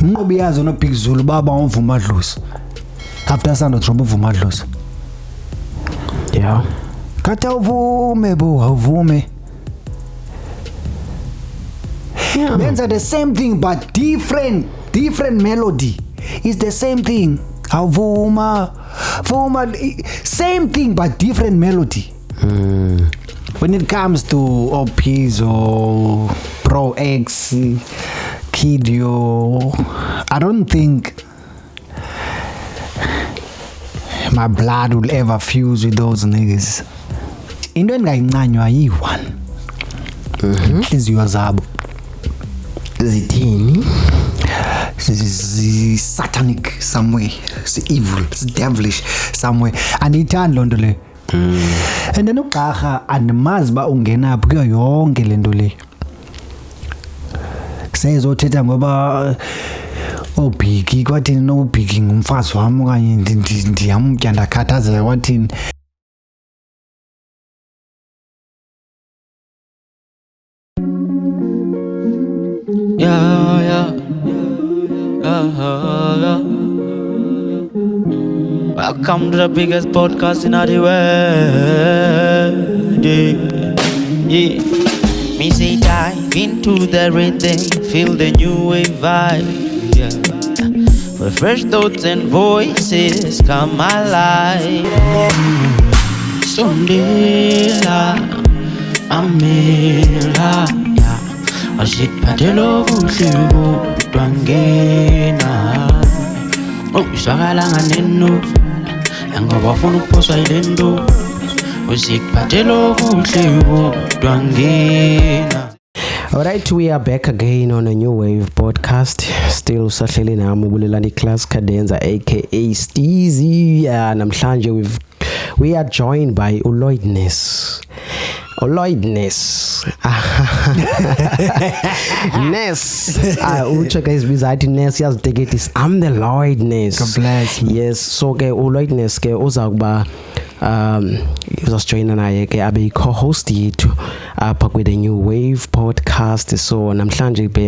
umnqobi yazo no Big Zulu baba umvuma Dlozi after Sando drop uvuma Dlozi yeah kata awuvume benza the same thing but different melody is the same thing awuvuma same thing but different melody when it comes to OPs or Pro X Kidio, I don't think my blood will ever fuse with those niggas. Into engayincanywa yi-one inhliziyo zabo zithini satanic somewhere, evil, devilish somewhere, andiyithandi loo nto le. And then uGqarha andimazi ba ungena kuyo yonke lento le sezothetha ngoba Biggie kwathini no Biggie ngumfazi wami okanye ndiyamtya ndakhathazeka kwathini. Yeah. Welcome to the biggest podcast in the world. Yeah. Me say dive into the rhythm, feel the new wave vibe. Yeah. Where fresh thoughts and voices come alive. Sondela, Amela, yeah. Asiphatelo kuhle kutwangena. Oh, iswakala nganeno. Ngoba ufuna ukuphoswa yilento. Usiphatelo kuhle kutwangena. Alright, we are back again on a New Wave podcast. Still usahleli nami uBulelani Class Cadenza aka Steezy. Namhlanje we are joined by Uloydness. Ness. Ucha guys bizathi Ness yazideke this I'm the Lloydness. God bless me. Yes, so ke Uloydness ke uza kuba uzasijoyina naye ke abe co-host yethu apha kwi The New Wave podcast. So namhlanje into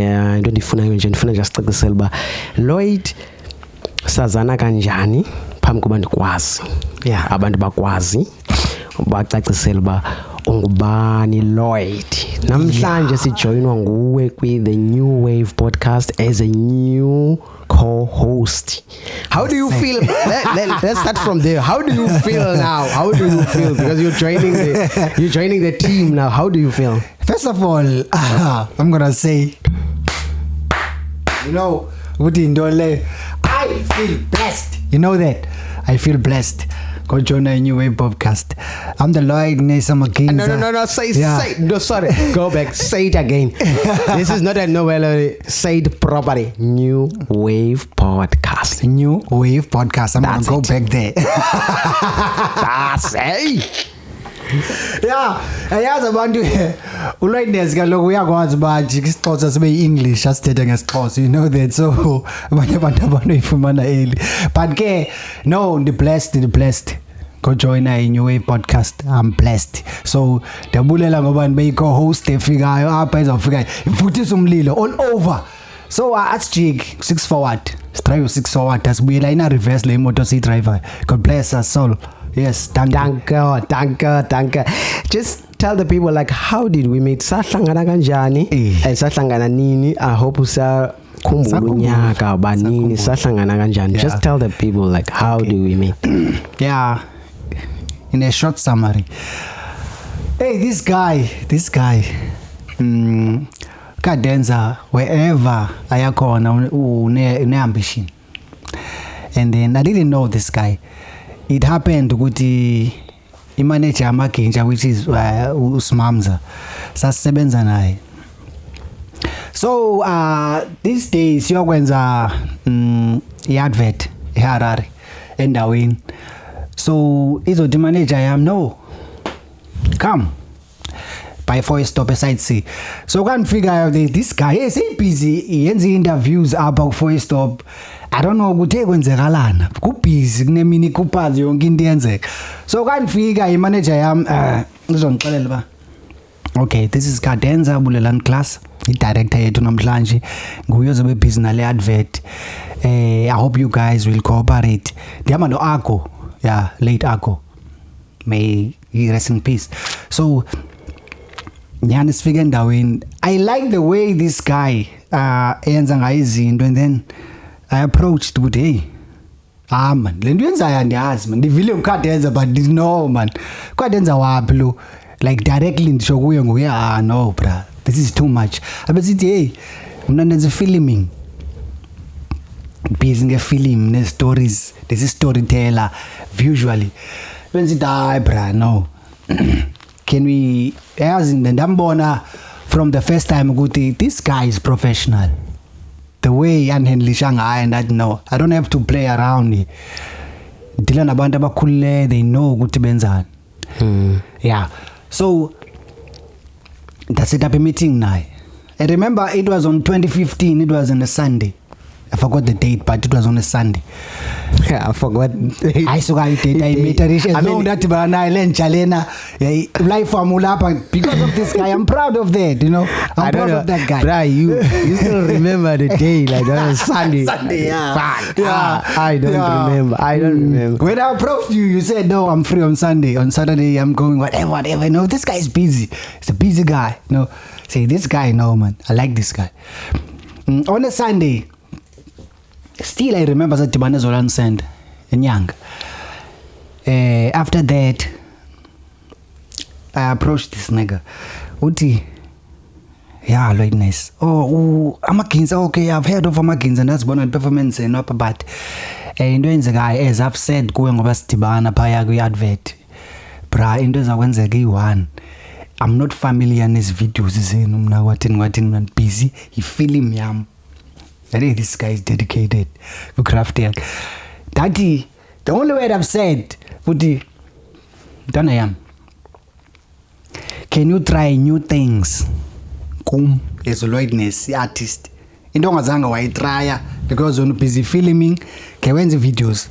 endifunayo nje ndifuna nje sicacisele ba Lloyd sazana kanjani phambi kuba ndikwazi. Yeah, abantu bakwazi bacacisele ba ungubani Lloyd. Namhlanje sijoyinwa nguwe kwi The New Wave podcast as a new co-host. How do you feel? Let's start from there. How do you feel now? How do you feel? Because you're joining the team now. How do you feel? First of all, I'm gonna say, you know, I feel blessed. You know that? I feel blessed. Go join a New Wave podcast. I'm the Lloydness. I'm a king. No. Say. No, sorry. Go back. Say it again. This is not a novel. Say it properly. New Wave podcast. New Wave podcast. I'm gonna go back there. That's it. Yeah, ayazi abantu uLoydness kaloku uyakwazi bathi isixhosa sibe English asithethe ngesixhosa, you know that. So abanye abantu abanoyifumana early, but ke no, the blessed go join a New Wave podcast. I'm blessed. So ndiyabulela ngoba nibe co-host efikayo apha ezawufika ivuthisa umlilo all over. So at jig 6 forward, drive 6 forward, asibuyela ina reverse le motor si driver. God bless us all. Yes, danke. Just tell the people, like, how did we meet? Sahlangana kanjani? Sahlangana nini? I hope usa khumbula unyaka banini sahlangana kanjani. Just tell the people, like, how do we meet? Yeah, in a short summary. Hey, this guy Cadenza, wherever ayakhona une ambition. And then I didn't know this guy. It happened ukuthi imanager yamaginja, which is uSmamza, sasebenza naye. So these days siyokwenza iadvert eHarare endaweni. So izothi manager yami, no, come by 4 stop aside C. So kanifika this guy is busy yenza interviews apha ku 4 stop. I don't know ukuthi ekwenzekalana, kubusy kunemini kuphazi yonke into yenzeka. So kanifika imanager yami uzongixelela ba Okay, this is Cadenza Bulelan Class, i-director yethu namhlanje. Nguye ozobe busy nale advert. I hope you guys will cooperate. Ndihamba no-Ako, yeah, late Ako. May he rest in peace. So, nyani sifike endaweni. I like the way this guy enza ngayo izinto, and then I approached ukuthi hey, man, le nto yenzayo andiyazi man, ndivile uCadenza but no man, uCadenza waphi lo, like directly ndisho kuye nguye, no bra, this is too much. Abesithi hey, mna ndenza filming, busy ngefilm ne-stories, this is storyteller visually. Benzithi hayi bra, no. Can we, yazi ndambona from the first time ukuthi this guy is professional. The way yanhandlisha ngayo, and that no, I don't have to play around. Dila nabantu abakhulile, they know ukuthi benzani. Yeah. So that's set up a meeting now. I remember it was on 2015, it was on a Sunday. I forgot the date, but it was on a Sunday. Yeah, I forgot. I saw the date. I made a relation. I know that Banailen Chalena life formula because of this guy. I'm proud of that, you know. I'm proud of that guy. Bra, you still remember the day, like that was Sunday. Sunday, yeah. I don't remember. I don't remember. When I approached you, you said, no, I'm free on Sunday. On Saturday, I'm going whatever. No, this guy is busy. He's a busy guy. No, say this guy, no, man. I like this guy. On a Sunday, still I remember that Tibane Zolan sent in Young. After that, I approached this nigga. Uti, yeah, Lloydness. Oh, Amakinza, okay, I've heard of Amakinza, and that's one of performance and up, but into the guy, as I've said, going over Tibana, Payagu advert. Bra, into the Wednesday one. I'm not familiar in his videos, what busy. He film yam. I think this guy is dedicated to crafting. Daddy, the only word I've said, Woody, done I am. Can you try new things? Kum as a Lloydness artist. In don't zanga why try because you're busy filming, when the videos.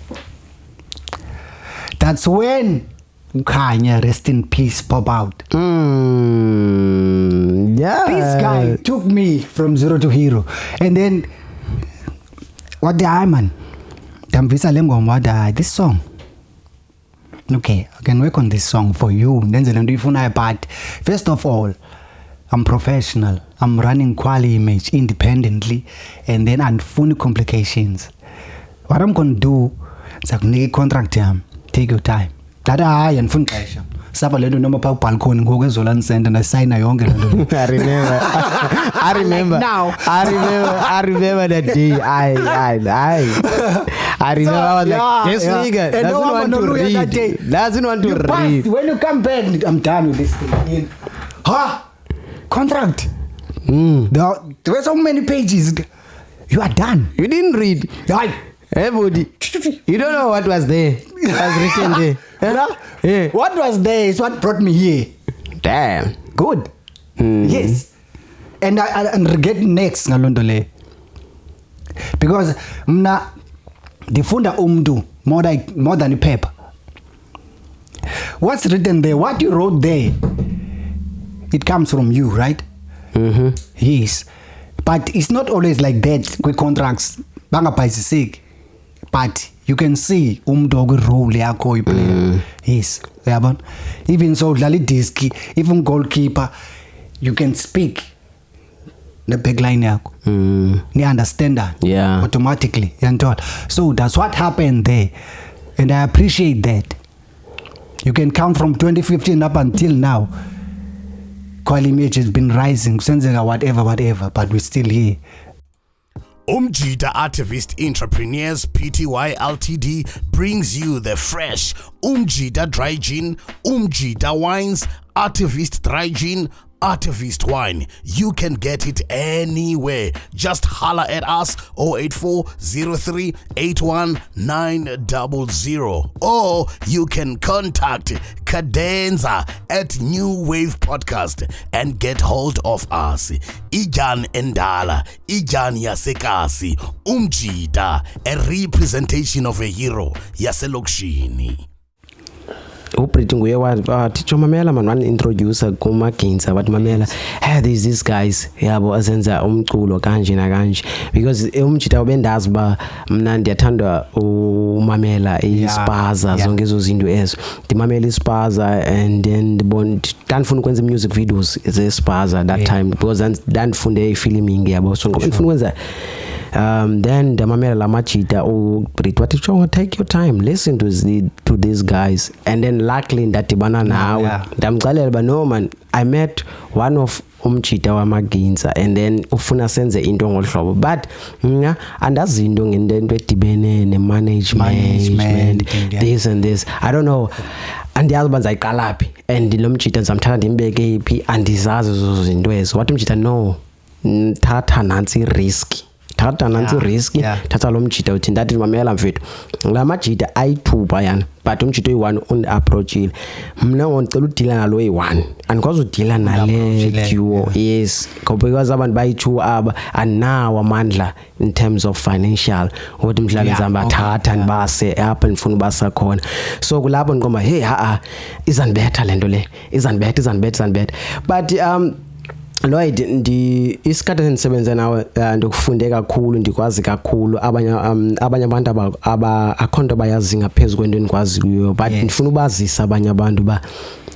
That's when Kanye, rest in peace, pop out. Yeah. This guy took me from zero to hero, and then. What the man? This song. Okay, I can work on this song for you. But first of all, I'm professional. I'm running quality image independently, and then I'm full complications. What I'm gonna do is I'm gonna contract take your time. That I and fun cash. Saba lento noma pa balcony ngokwezolani center na sign yonke lento. I remember. Now. I remember that day. I remember. So, I was like, this nigga doesn't want to read. Doesn't want to read. When you come back, I'm done with this thing. Contract. There were so many pages. You are done. You didn't read. Everybody, you don't know what was there. It was written there. Yeah. What was there is what brought me here. Damn. Good. Yes. And I get next ngalondole. Because mna difunda more than a paper. What's written there, what you wrote there, it comes from you, right? Yes. But it's not always like that with contracts. Banga paisisik. But you can see dog role yakho player. Yes. Even so dlala disc, even goalkeeper, you can speak the big line yakho. Ni understand that? Yeah. Automatically. So that's what happened there. And I appreciate that. You can count from 2015 up until now. Quality image has been rising, whatever, but we're still here. Umjida Artivist Entrepreneurs Pty Ltd brings you the fresh Umjida Dry Gin, Umjida Wines, Artivist Dry Gin, Artivist Wine. You can get it anywhere. Just holler at us 084-03-81-900, or you can contact Cadenza at New Wave Podcast and get hold of us. Ijan Endala, Ijan Yasekasi, Umjida, a representation of a hero, Yaselokshini. uBrit nguye wathi Mamela man one introducer kuMaginza wathi Mamela hey there's these guys yabo asenza umculo kanje na kanje because umjita ubendazi ba mina ndiyathanda uMamela iSpaza zonke ezo zinto ezo ndimamela iSpaza and then ndifuna ukwenza music videos zeSpaza that time because ndifunde ifilming yabo so ngoba ndifuna ukwenza then ndamamela lamajita uBrit wathi Chonga take your time listen to these guys and then luckily ndadibana nawe ndamxelela ba no man I met one of umjita wamaginza and then ufuna senze into ngolhlobo but mina andazi into ngento edibene nemanagement this and this I don't know andiyazi banza iqalaphi and lo mjita ndizamthatha ndimbeke iphi andizazi zo zinto ezo wathi umjita no thatha nansi risk thatha lo mjita uthi ndathi Mamela mfethu la majita ayithuba yana but umjita oyi1 unapproachile mina ngicela udila nalo oyi1 andikwazi udila nale duo yes because abantu bayi2 aba anawo amandla in terms of financial ukuthi mhlawumbe zambathatha ndibase apha ndifuna ubasa khona so kulapho ndiqomba hey izanibetha lento le izanibetha but Lloyd isikhathi endisebenza nawe ndikufunde kakhulu ndikwazi kakhulu abanye abantu akhonto bayazi ngaphezulu kwento endikwazi kuyo but ndifuna ubazisa abanye abantu ba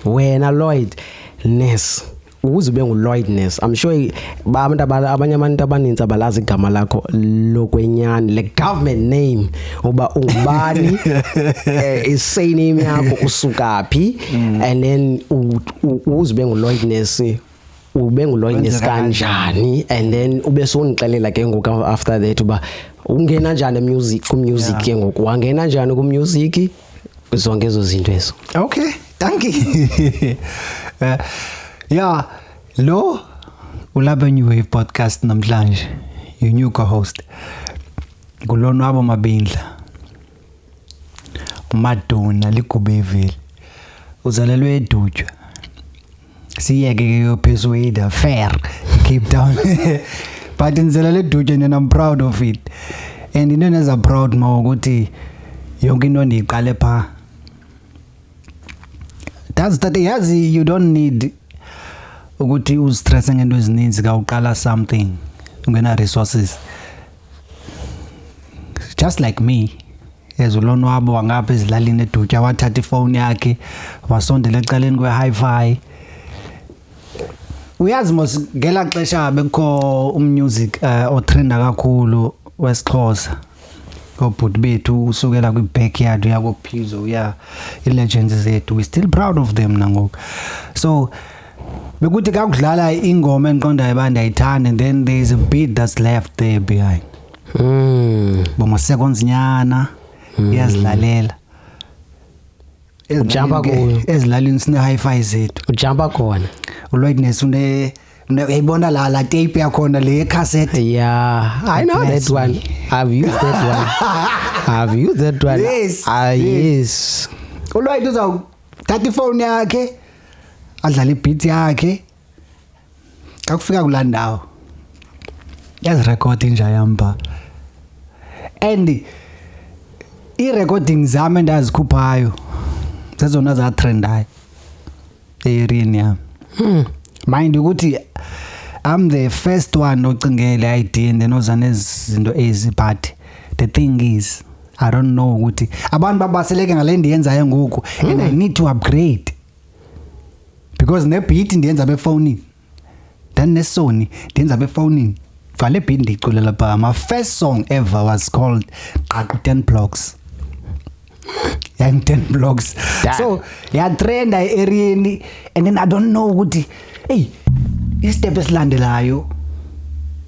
wena Lloyd Ness ukuze ube nguLloyd Ness I'm sure abanye abantu abaninzi abalazi igama lakho lokwenyani le government name uba ungubani say name yakho usukaphi and then ukuze ube nguLloyd Ness ube nguLloyd kanjani and then ube sonixelela ke ngoku after that uba ungena kanjani ku-music ke ngoku wangena kanjani ku-music zonke ezo zinto ezo. Okay, thank you. Yeah, lo ulapha New Wave podcast namhlanje you new co-host kulonwabo Mabindla uMadonna Ligubeville uzalelwe eDutjwa siyeke Persuade Fair Cape Town but ngizelele eDutjwa and I'm proud of it and inenza proud mawukuthi yonke into ndiqale pha that's that yazi you don't need ukuthi ustress ngento ezininzi ka uqala something ungena resources just like me ezulonwabo wangapha ezilalini eDutjwa wathatha ifone yakhe wasondela eqaleni kwe-hi-fi uyazi mos ngela xesha bekho umusic otrenda kakhulu wesiXhosa obhuti bethu usukela kwi-backyard yako Pizzo i-legends zethu we still proud of them nangoku so bekuthi kakudlala ingoma enqondayo bandayithanda and then there is a beat that's left there behind boma seconds nyana iyazidlalela ujamba kuyo ezilalini sine hi-fi zethu ujamba khona uLloyd Ness uyayibona la tape yakhona le cassette yeah I know that one I've used that one yes yes uLloyd uzawuthatha ifone yakhe adlala ibeat yakhe akufika kulandawo yazirecord nje yamba and i-recording zami endazikhuphayo zezona za trendayo erini yami mind ukuthi I'm the first one ocingele idea and then oza nezinto ezi but the thing is I don't know ukuthi abantu babaseleke ngale ndiyenzayo ngoku and I need to upgrade because ne beat ndiyenza befonini then ne Sony ndiyenza befonini vale beat ndiculela ba my first song ever was called 10 Blocks and 10 Blocks so trend area and then I don't know ukuthi hey istep esilandelayo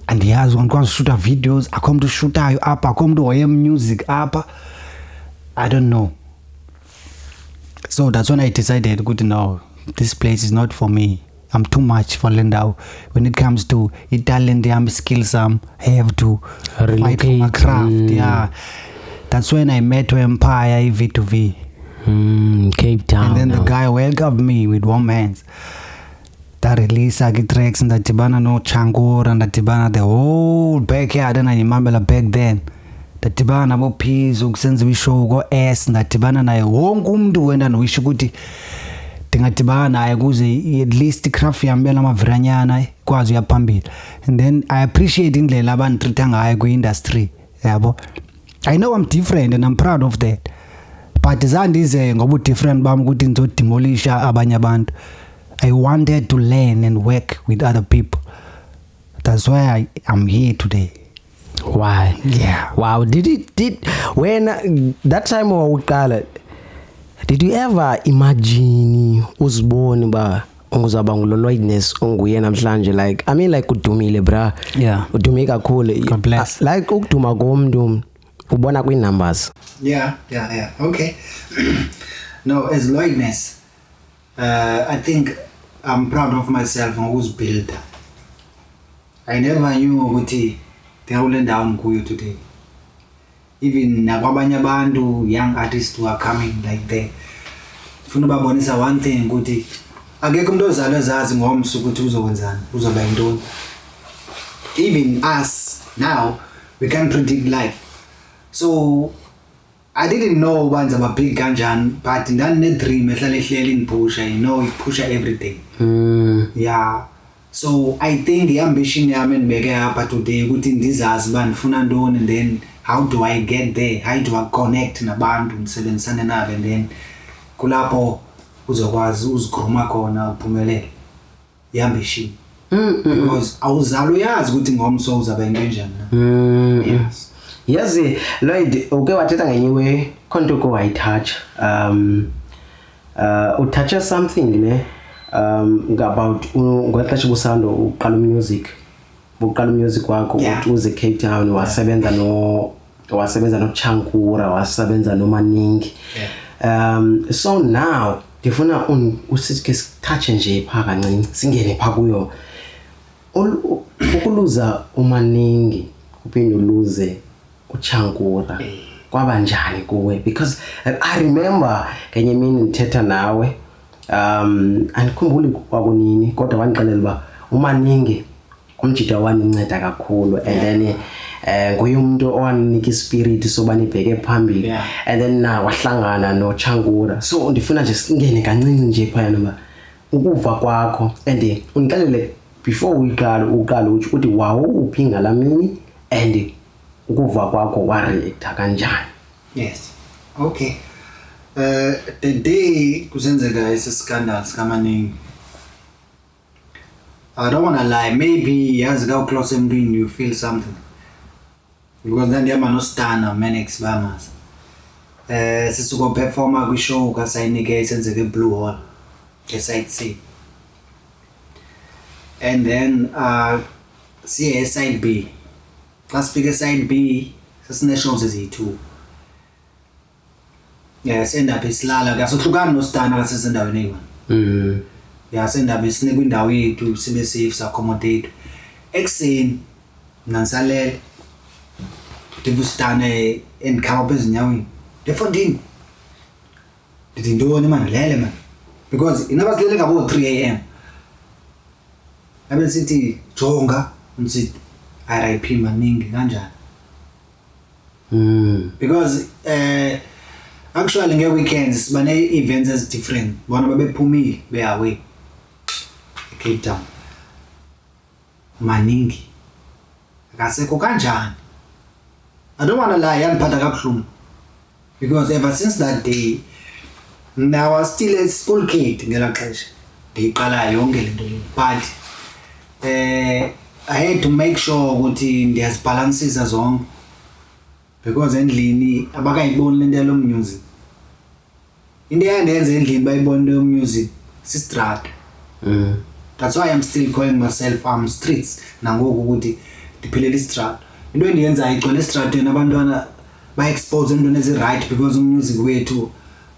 andiyazi ngikwazi shoota videos akhom to shootayo apha akhom to hoye music apha I don't know so that's when I decided ukuthi no this place is not for me I'm too much for Lendau when it comes to talent yami skills I have to fight for my craft yeah that's when I met Empire V2V Cape Town and then the guy welcomed me with warm hands that release tracks ndadibana no Changora ndadibana the whole backyard and I remember back then dadibana nabo P's ukusenza ishow ko S ngadibana naye wonke umuntu wena nowisho ukuthi dingadibana naye kuze at least craft yami belamaviranyana kwazi uyaphambili. And then I appreciate indlela abantu treat ngayo ku industry yabo. I know I'm different and I'm proud of that, but zandize ngoba different bami ukuthi ngizodemolisha abanye abantu. I wanted to learn and work with other people. That's why I'm here today. Why? Yeah. Wow. When that time wawuqala, did you ever imagine uzibone ba unguzaba nguloloidness onguye namhlanje? Like I mean like udumile bra. Yeah. Udume kakhulu. God bless. Like ukuduma komntu ubona kwi numbers. Yeah. Okay. No, as Lloydness, I think I'm proud of myself and who's built. I never knew ukuthi ngawule down kuyo today. Even nakwabanye abantu young artists who are coming like that. Funa babonisa one thing ukuthi akekho umuntu ozalwe zazi ngomso ukuthi uzokwenzani, uzoba yintoni. Even us now we can predict life. So I didn't know banza ba big kanjani, but ndane dream ehlale ihleli ngipusha, you know, ipusha every day. Yeah. So I think the ambition yami ngibeke apha today ukuthi ndizazi ba ndifuna ntoni, and then how do I get there? How do I connect nabantu nisebenzisane nabo, and then kulapho uzokwazi uzigruma khona uphumelele. Ambition. Because awuzalo yazi ukuthi ngomso uzaba into enjani. Yes. Yazi Lloyd uke wathetha ngenyiwe konto ko wayitouch utouch something ne about ngwaxesha busando uqala music wakho uze Cape Town wasebenza no Chankura, wasebenza no Maningi. So now ndifuna usike touch nje pha kancane singene pha kuyo ukuluza uManingi uphinde uluze uChankura kwaba njani kuwe? Because I remember kenye imini ngithetha nawe andikhumbuli kwakunini kodwa wangixelela ba uManingi umjida waninceda kakhulu, and then nguye umuntu owanika ispirit soba nibheke phambili, and then na wahlangana noChankura. So ndifuna nje singene kancane nje phaya noma ukuva kwakho, and ungixelele before uqala ukuthi wawo uphinga lamini and ukuva kwakho wa react kanjani? Yes. Okay. The day kusenzeka ese scandal sikaManingi, I don't want to lie, maybe yazi ka close emntwini you feel something, because then yama no Stana Manex bamas sisuko performa ku show ka sayinike isenzeke Blue Hall side C, and then see side B. Let's pick a side B. Sasine shows eziyi2. Yes, end up isilala kasohlukana no Stana kasesendaweni eyi1. Yeah, send up isinikwe indawo yethu sibe safe accommodate. Ekseni nansalele divustane enkhaba bezinyaweni. Defondini. Dithi ntoni man lele man. Because inabasilele ngabo 3 AM. Abe sithi jonga umsithi RIP Maningi kanjani. Because actually nge weekends bane events as different. Bona babephumile be away Cape Town. Maningi akasekho kanjani. I don't want to lie, yaniphatha kabuhlungu, because ever since that day I was still a school kid ngela xesha ngiqala yonke lento le, but I had to make sure ukuthi ndiyazibalanceisa zonke, because endlini abakayiboni lento lo music. Into yandenza endlini bayibona lo music sistrata. That's why I'm still calling myself streets nangoku ukuthi ndiphilela istrata. Into endiyenza igcwele estrateni abantwana ba expose into ezi right, because music wethu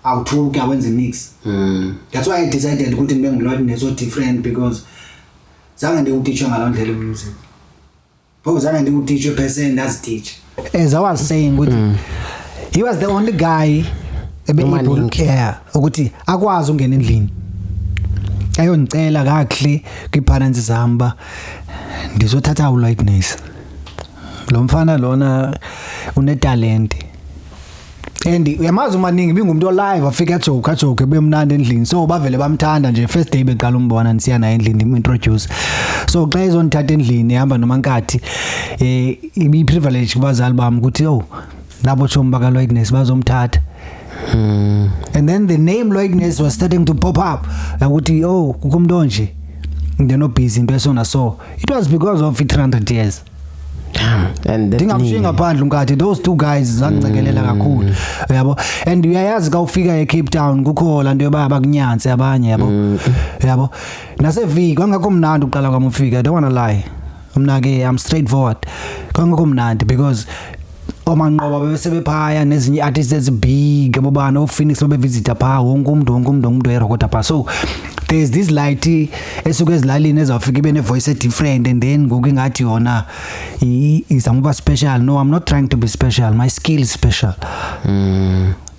awuthuki awenze mix. That's why I decided ukuthi ngibe ngilodne so different, because zange ndikuteachwe ngalo ndlela music. Because zange ndikuteachwe person that's teach. As I was saying ukuthi he was the only guy able care ukuthi akwazi ungena endlini ayongicela kahle kwiparents zamba ndizothatha uLightness. Lo mfana lona unetalent and uyamazi umaningi bingumuntu olive afika ajoke bemnandi endlini so bavele bamthanda nje first day beqala umbona nisiyana endlini introduce so xa izonithatha endlini ehamba nomankathi ibi privilege kubazali bami ukuthi labo chomba ka Lloydness bazomthatha and then the name Lloydness was starting to pop up ukuthi kukumntu nje ngeno busy into esona so it was because of 300 years. And ndingamshinga phandle unkathi those two guys zangicekelela kakhulu yabo and uyayazi ka ufika eCape Town kukho lanto yoba bakunyanse abanye yabo naseviki kwangakho mnandi uqala kwami ufika I don't want to lie mina ke I'm straightforward kwangakho mnandi because omanqoba besebephaya nezinye artists ezibig abobana oPhoenix babevisita pha wonke umuntu erecorda pha so there's this light esuke ezilalini ezawufika ibe ne voice different and then ngoku ingathi yona izanguba special. No, I'm not trying to be special, my skill is special.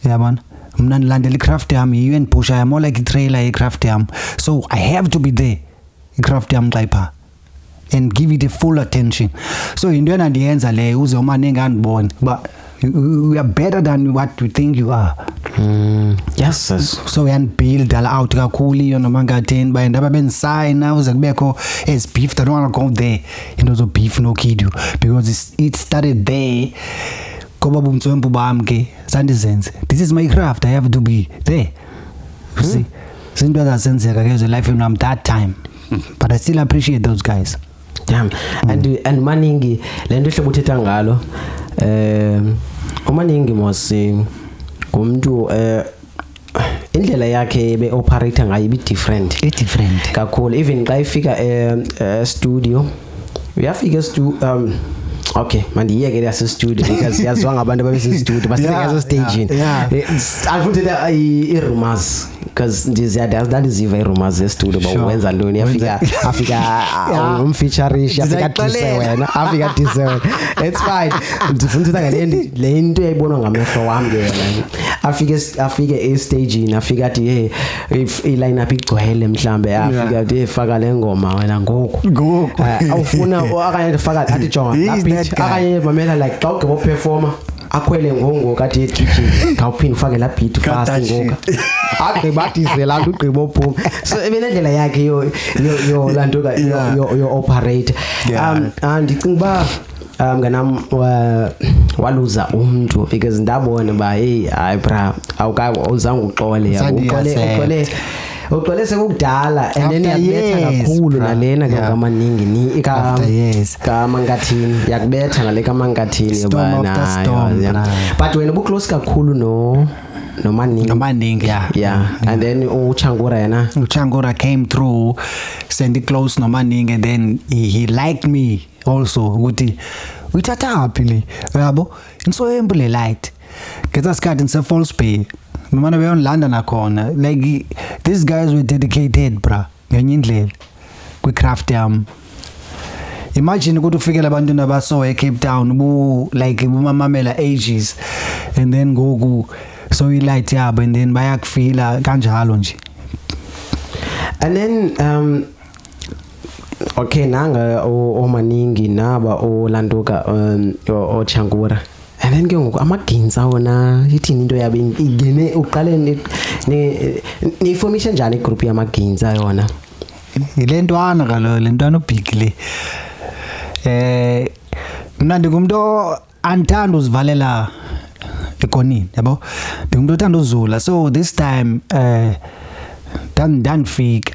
Yabona mina ndilandela icraft yami yiyo endipusha I'm more like a trailer ecraft yami so I have to be there icraft yami xa ipha and give it a full attention so into yena ndiyenza leyo uze umaningi andibone but you are better than what you think you are. Yes. So uyandibuild out kakhulu iyo noma ngatheni bayendaba bensigna uze kubekho as beef I don't want to go there into zo beef no kid you because it started there ngoba bumtswempu bami ke sandizenze this is my craft I have to be there you see izinto ezasenzeka ke life in that time but I still appreciate those guys. Damn. And maningi lento ehlobo uthetha ngalo umaningi mosi umuntu indlela yakhe be operate ngayo ibi different kakhulu even xa ifika studio uyafika okay mandiyeke lase studio because yaziwa ngabantu babese studio basifika so stage alifuthe i-rumors because ndiziva i-rumors e-studio bawenza ntoni afika umfeatureish afika dise wena it's fine ndifundisa ngale nto eyayibonwa ngamehlo wami ke yona afike e-stagini afika athi hey if i-line up igcwele mhlambe afika athi faka le ngoma wena ngoku awufuna akanye faka athi jonga akanye mamela like xa ugqiba performer akhwele ngongo kathi e-kitchen ngawuphinde ufake la beat fast ngoku agqiba dise la nto ugqiba ophuma so ebelendlela yakhe yo lanto yo operate ndicinga ba nganam waluza umuntu because ndabona ba hey hayi bra awuzange uxole yabo uqole sekudala and then yakubetha kakhulu nalena ngamaningi ni kamangathini yakubetha ngale kamangathini yobana but wena bu-close kakhulu nomaningi yeah and then uchangura came through sendi close nomaningi and then he liked me also ukuthi uyithatha phi le yabo insoyembu le light ngeza sikhathi ngise False Bay mina beyon London akhona like these guys were dedicated bra ngenye indlela kwi craft yam. Imagine ukuthi ufikela abantu nabaso eCape Town like bumamamela ages and then goku so ilight yabo and then bayakufila kanjalo nje and then okay nanga omaningi naba olanduka ochangura and then ke ngoku amaginza wona yithini into yabe ingene uqale ni formation njani igroup yamaginza yona ilentwana kalo lentwana big le mina ndingumuntu anthanda uzivalela ekonini yabo ndingumuntu othanda uzula so this time dandifika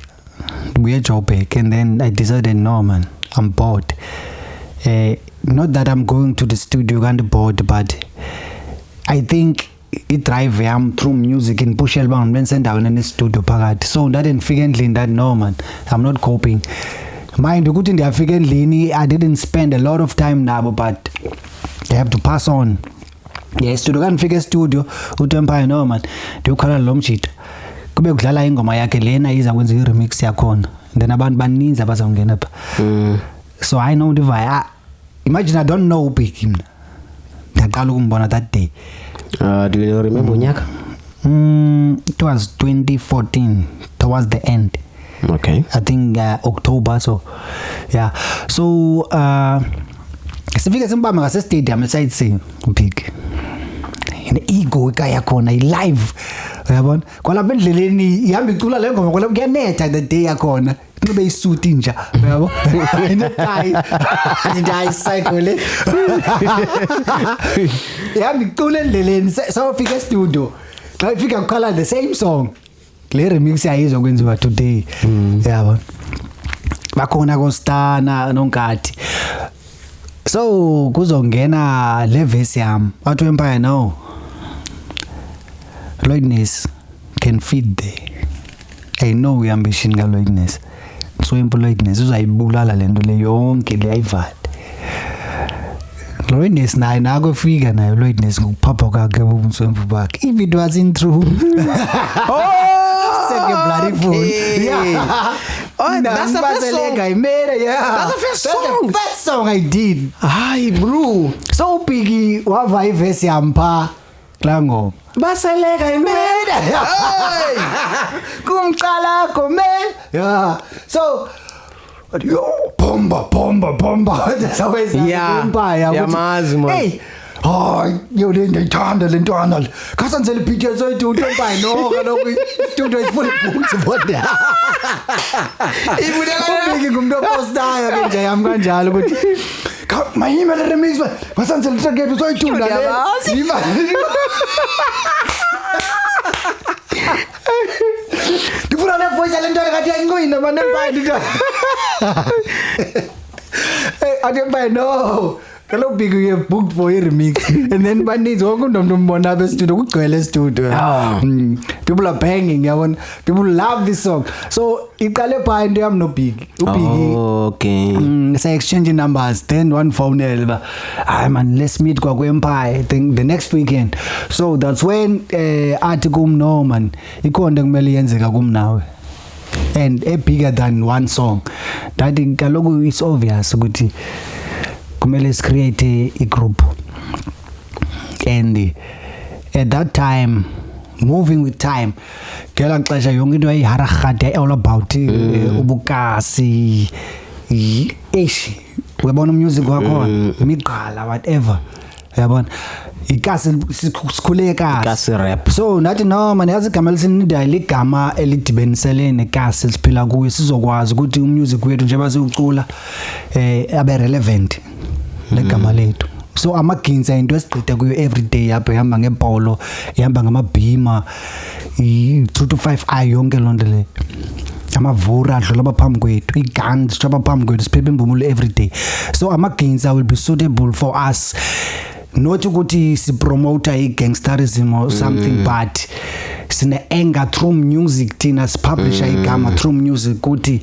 we Joburg and then I decided no man I'm bored not that I'm going to the studio and bored but I think it drive yam through music in push album when send down in the studio phakathi so ndadifika endlini that no man I'm not coping mind ukuthi ndiyafika endlini I didn't spend a lot of time nabo but I have to pass on studio kanifika studio uTempire no man ndiyokhala lo mjita kube kudlala ingoma yakhe lena iza kwenza i-remix yakhona then abantu baninzi abazawungena pha so I know the vibe imagine I don't know big him ndaqala ukumbona that day do you remember unyaka it was 2014 towards the end okay I think October so yeah so sifike simbamba ngase stadium eSightseeing big ine ego ikaya khona live uyabona kwalapha endleleni ihamba icula le ngoma kwalapha kuyanetha the day yakhona ngibe isuit inja uyabo ine tie and cycle le ihamba icula endleleni sawufika studio xa ifika ukhala the same song le remix ayizwa kwenziwa today uyabona bakhona koStana noNkathi so kuzongena le verse yami wathi Empire no Lloydness can feed there. I know your ambition ka Lloydness. So Lloydness uzayibulala lento le yonke le ayivale. Lloydness naye nakufika nayo Lloydness ngokuphapha kwakhe ubumswempu bakhe. If it wasn't true. Second bloody fool. Yeah. Oh, that's the first song I made. Yeah. That's the first song. The first song I did. Hayi bro. So Biggie wava iverse yampa klango. Baseleka imeda. Hey! Kumqala komen. Yeah. So yo bomba. That's how it's yamazi man. Hey. Hayi yo le ndithanda le ntwana. Kasanzele picture so itu Empire no kaloku studio ifuna ibooks bodwa. Ibudela ngumntu opostayo ke nje yami kanjalo ukuthi mayime le remix basanzele track so itunda le. Difuna le voice le ntwana kathi yanqina man Empire nditho. Hey Empire no. Hello big you have booked for a remix and then bandits wonke umuntu umbona be studio kugcwele studio. People are banging yabona people love this song so iqale pha into yami no big okay say exchange numbers then one phone elba man let's meet kwa Empire I think the next weekend so that's when athi kum no man ikhonto kumele yenzeka kum nawe and a bigger than one song that kaloku it's obvious ukuthi kumele create a group and at that time moving with time ngela xesha yonke into ayiharagade all about ubukasi ish uyabona music wakho imiqala whatever uyabona ikasi sikhule kasi rap so nathi no man yazi igama lisinida ligama elidibenisele nekasi siphila kuyo sizokwazi ukuthi umusic wethu njengoba siucula abe relevant legama lethu so amaginza into esigcita kuyo everyday yapha ihamba ngebholo ihamba ngamabhima 2 to 5 ay yonke lonto le amavura adlula baphambi kwethu iguns sitshaba phambi kwethu siphepha imbumulo everyday so amaginza will be suitable for us not ukuthi si promote igangsterism or something but sine anger through music thina si publish igama through music ukuthi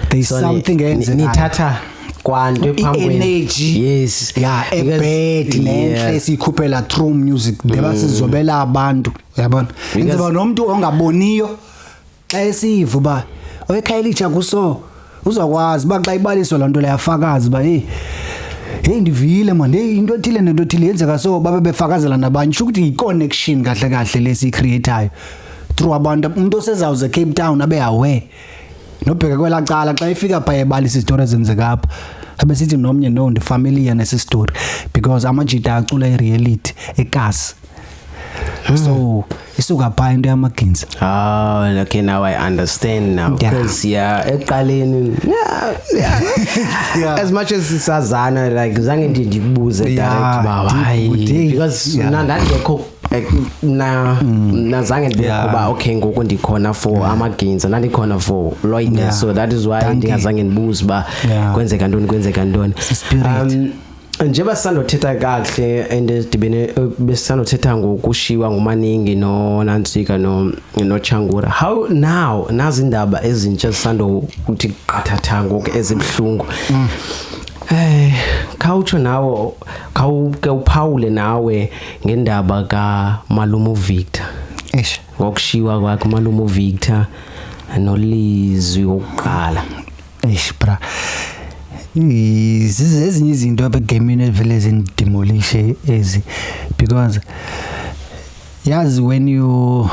there is something else nithatha kwanto phambili energy yes yeah ebed nenhle sikhuphela through music deba sizobela abantu uyabona inzeba nomuntu ongaboniyo xa esivu ba oyekhayelicha kuso uzokwazi ba xa ibaliswa lanto le yafakazi ba hey ndivile man hey into ethile nento ethile yenzeka so babe befakazela nabanye ukuthi i-connection kahle lesi createayo through abantu umuntu osezawuze Cape Town abe aware nobheka kwela cala xa ifika pha ebalisa istory ezenzeka apha abesithi nomnye no ndi familiar nese story because amajita acula ireality ekasi so isuka pha into yamaginza okay now I understand now because eqaleni as much as sisazana like zange ndikubuze direct ba hayi because nandangekho na zange ndikuba okay ngoku ndikhona for amaginza nandikhona for Lloydness so that is why ndingazange ndibuze ba kwenzeka ntoni njengoba sisandothetha kahle and dibene besisandothetha ngokushiwa nguManingi noNansika noChangura how now nazi indaba ezintsha sisando ukuthi qathatha ngoku ezibhlungu khawutsho nawo khawuke uphawule nawe ngendaba kaMalumo Victor ngokushiwa kwakhe uMalumo Victor noLizwi oqala bra ezinye izinto apha egamini evele zindemolish ezi because yazi when you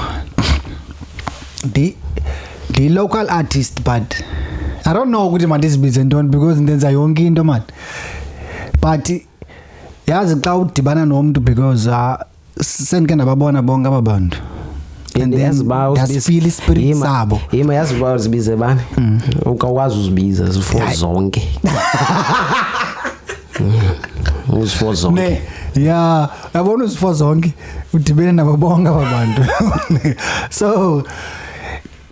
the local artist but I don't know ukuthi mandizibize ntoni because ndenza yonke into man but yazi xa udibana nomuntu because sendike nababona bonke aba bantu and feel ispirit sabo yima yazi ba uzibize bani ukwazi uzibiza zifo zonke uzifo zonke yeah yabona uzifo zonke udibene nababonke aba bantu so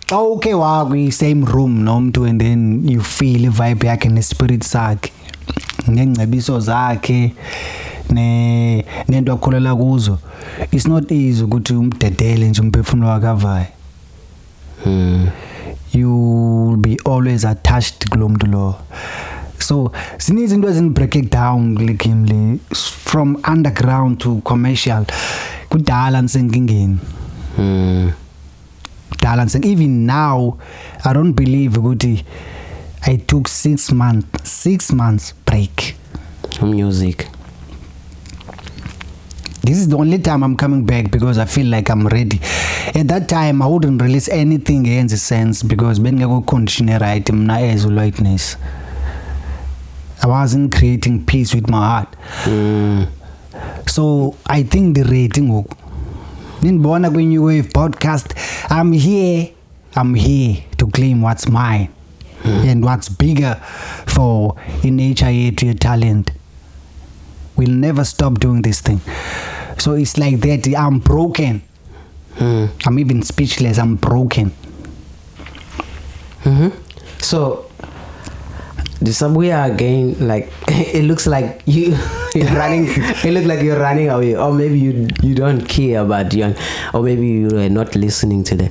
xa uke wakwi same room nomuntu and then you feel vibe yakhe nespirit sakhe nengcebiso zakhe nento akholela kuzo, it's not easy ukuthi umdedele nje umphefumulo wakavayo. You'll be always attached kulo muntu lo. So sininzi into ezini break it down likimli from underground to commercial kudala ngisenkingeni. Dala even now I don't believe ukuthi I took 6 months break from music. This is the only time I'm coming back because I feel like I'm ready. At that time I wouldn't release anything in the sense because bengekho condition right mna as lightness. I wasn't creating peace with my heart. So I think the rating Ninbona kwi New Wave podcast, I'm here to claim what's mine and what's bigger for in HIA to your talent. We'll never stop doing this thing. So it's like that. I'm broken. I'm even speechless. I'm broken. So somewhere again, like it looks like you're running. It looks like you're running away, or maybe you don't care about young, or maybe you are not listening to the.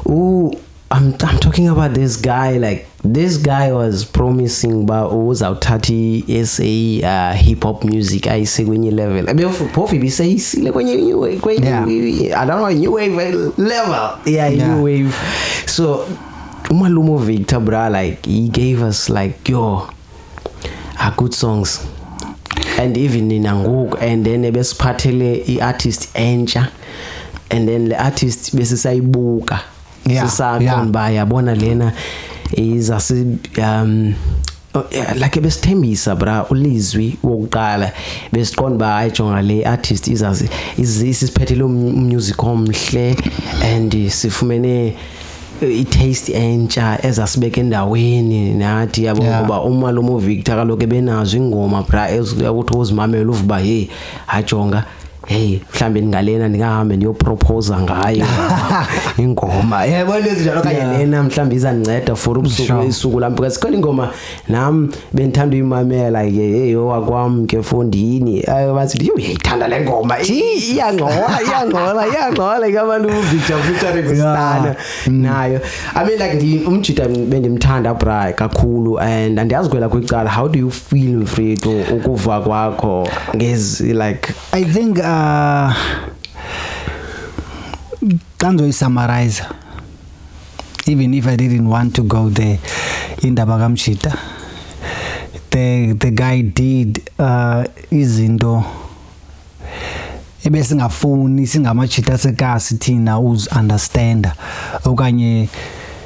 Oh, I'm talking about this guy. Like this guy was promising about uzawuthatha SA hip hop music ayise kwenye level. I mean, Pofi be say isile kwenye new wave. I don't know, new wave level. Yeah, new wave. So Umalumo Victor bra, like he gave us like good songs, and even in Anguk, and then ebesiphathele i-artist entsha, and then the artist besisayibuka sisakhona yabona lena is like ebesithembisa bra ulizwi wokuqala besiqonda ayijonga le artist isisiphethele music omhle and sifumene i-taste entsha ezasibeka endaweni nathi yabo ngoba Umalumo Victor kaloku benazo ingoma bra ukuthi uzimamela uvuba hey ajonga hey mhlambe ngalena ningahambe niyopropose ngayo ingoma yebo lezi njalo kanye lena mhlambe izanceda for ubusuku isuku lapho because khona ingoma nami benithanda uyimamela hey wakwami ke fondini bathi uyayithanda le ngoma iyangcola kaMalumo Victor featuring Stana nayo I mean like umjida bendimthanda bra kakhulu and andiyazi kwela kwicala how do you feel free to ukuva kwakho ngezi like I think can't we summarize even if I didn't want to go there in Dabagamchita the guy did izinto ebesingafuni singamachita sekasi thina uz understand okanye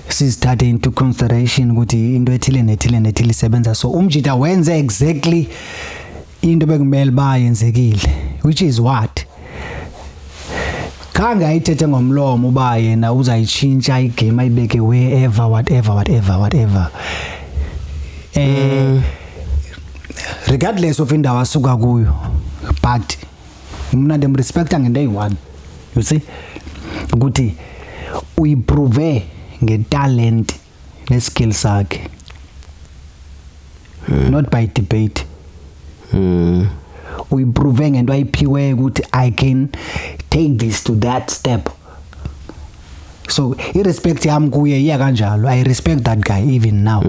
sizithathe into consideration ukuthi into ethile isebenza so umjita wenze exactly into bekumele bayenzekile which is what kanga ayithethe ngomlomo uba yena uzayichintsha igame ayibeke wherever whatever regardless of indawo asuka kuyo but mina ndimrespecta ngento eyi-one you see ukuthi uyiprove ngetalent neskill sakhe not by debate uyiprove ngento ayiphiwe ukuthi I can take this to that step so irrespect yami kuye iya kanjalo I respect that guy even now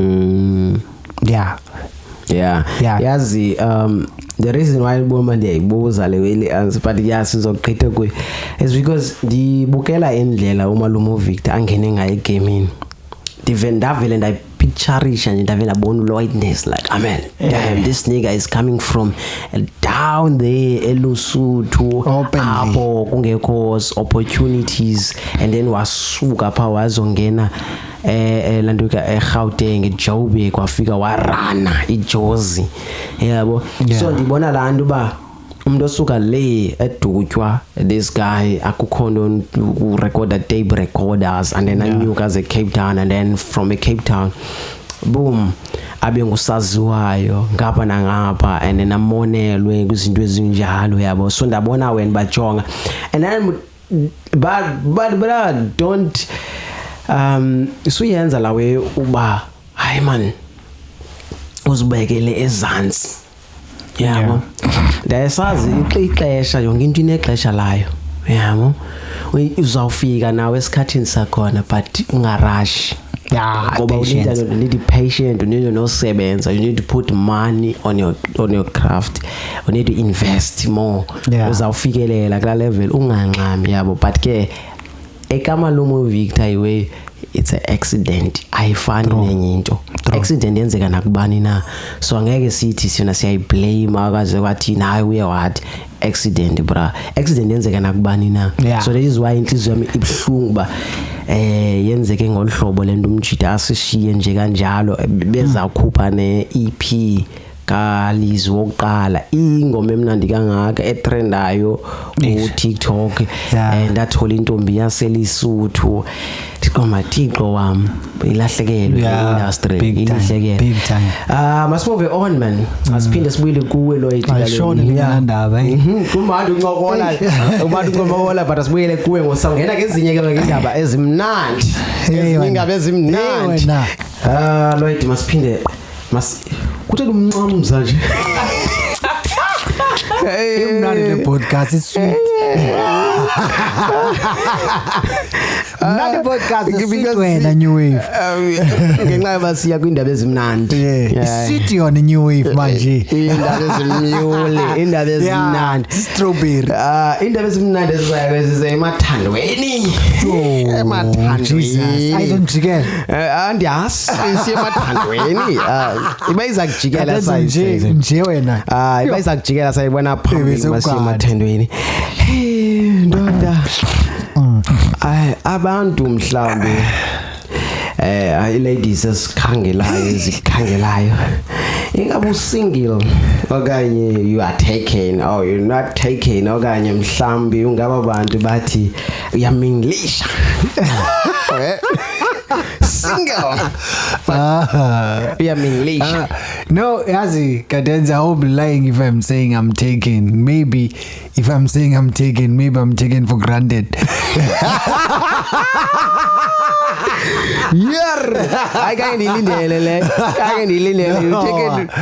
yeah yazi the reason why uboma ndiyayibuza le weli answer but sizoqhitha kuyo is because ndibukela indlela Umalumo Victor angene ngayo egamini ndavele ngapictureisha nje ndavela bona uLloydness like amen damn this nigga is coming from down there eLusuthu apho kungekho opportunities and then wasuka pha wazongena landuka eGauteng eJoburg kwafika warana iJozi yabo so ndibona la nto ba umuntu osuka le edutywa this guy akukhona ukurecorda tape recorders and then anyuka ze Cape Town and then from a Cape Town boom abe ngusaziwayo ngapha nangapha and then amonelwe kwizinto ezinjalo yabo so ndabona wena bajonga and then but I don't suyenza lawe uba hayi man uzibekele ezantsi yabo ndayasazi ixesha yonke into inexesha layo yabo uzawufika nawe esikhathini sakhona but ungarash ngoba you need patient, you need no sebenza, you need to put money on your craft, you need to invest more uzawufikelela kula level unganqami yabo but ke ekama lomo Victor iwe it's an accident ayifani nenye into accident yenzeka nakubani na so angeke sithi sina siya blame akaze wathi nawe uye wathi accident bra accident yenzeka nakubani na so that is why inhliziyo yami ibhlungu ba yenzeke ngolhlobo lento umjida asishiye nje kanjalo beza khupha ne EP Kalizi wokuqala ingoma emnandi kangaka etrendayo ku TikTok ndathola intombi yaseLusuthu Tikoma Thixo wami ilahlekelwe industry ilahlekele must move on man asiphinde sibuyele kuwe Lloyd ayishona ngiyandaba kumanje uncokola ubantu uncokola but asibuyele kuwe ngosangena kezinye ke indaba ezimnandi izingaba ezimnandi Lloyd masiphinde kuthi umncamza nje imnandi le podcast is sweet mnandi podcast is wena New Wave ngenxa yabasiya kwindaba ezimnandi city on New Wave manje indaba ezimnyule indaba ezimnandi strawberry indaba ezimnandi ezize emathandweni emathandweni ayizonjikela andiyasi siyemathandweni iba iza kujikela sayise nje wena iba iza kujikela sayibona phambili masiyemathandweni ndoda abantu mhlawumbe ladies ezikhangelayo ingabe usingle okanye you are taken or you're not taken okanye mhlawumbe ungaba abantu bathi uyaminglisha single uyaminglisha no yazi Kadenza I will be lying if I'm saying I'm taken maybe if I'm saying I'm taken maybe I'm taken for granted I can't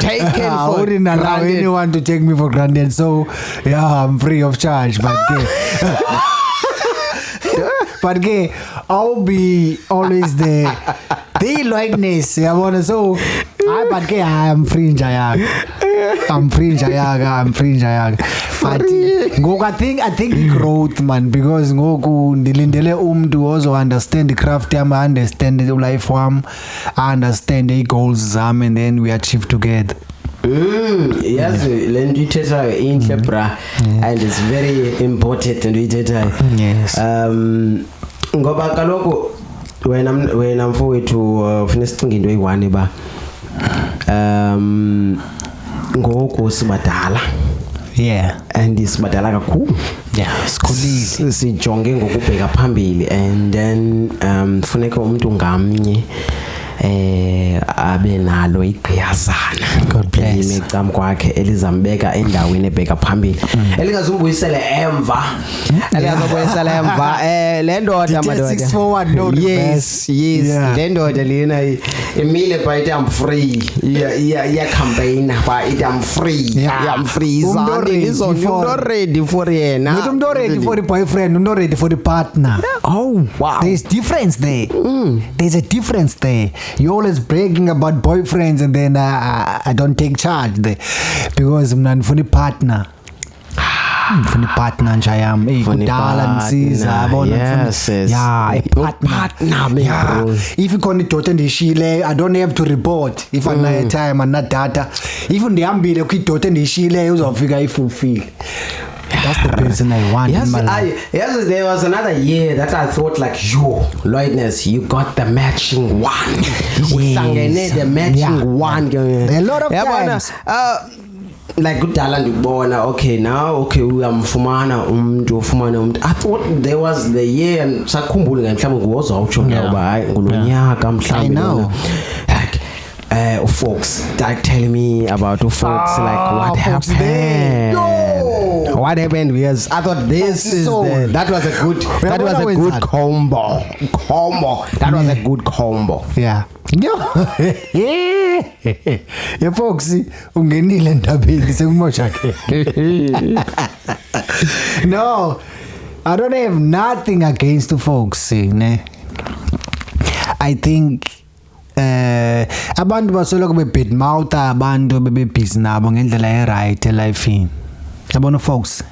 taken I wouldn't allow anyone to take me for granted so yeah I'm free of charge but gay I'll be always the Lloydness yabona so but gay I'm free njayaga but ngoku I think growth man because ngoku ndilindele umuntu ozo understand the craft yami understand the life wami understand the goals zami and then we achieve together yes lento ithetha inhle bra and it's very important and ithetha ngoba kaloku wena mfowethu ufuna sicinga into eyi1 ba ngoku sibadala and sibadala kakhulu sikhulile sijonge ngokubheka phambili and then funeka umuntu ngamnye abe nalo igqiyazana imecam kwakhe elizambeka endaweni ebheka phambili elingazumbuyisele emva le ndoda madoda yes le ndoda lena emile by I'm free ya campaign by I'm free I'm free umuntu ready for yena umuntu ready for the boyfriend umuntu ready for the partner oh wow there's difference there there's a difference there. You're always bragging about boyfriends and then I don't take charge there because I'm not for the partner. Funa partner nje yami. Hey, Funa kudala i-partner. nisiza yabona. Yes, yes. Yeah, a Partner, man, Yeah. bro. If ikhona idoda endiyishiyileyo, I don't have to report if anayo time anadata. If ndihambile kwidoda endiyishiyileyo uzawufika ifulfill. That's the person I want in my life. Yes, there was another year that I thought like, yo, Lloydness, you got the matching one. Uhlangene the matching Yeah. one. A lot of Yabona, times. like kudala ndikubona, okay, now, okay, uyamfumana umuntu. I thought there was the year, and sakhumbule mhlawumbe ngozawutsho ngoba hayi ngulonyaka mhlawumbe. I know. lona. Like, folks, like telling me about folks, like what Folks there. happened. Yo. What happened? Yes, I thought this Folks is soul. that was a good That was a good combo. That was a good combo. Yeah. Yo. Ye folks ungenile endabeni sekumoshakele. No. I don't have nothing against the folks, ne. I think abantu basoloko bebit mouth abantu bebebhizi nabo ngendlela eright elifini. Yabona folks.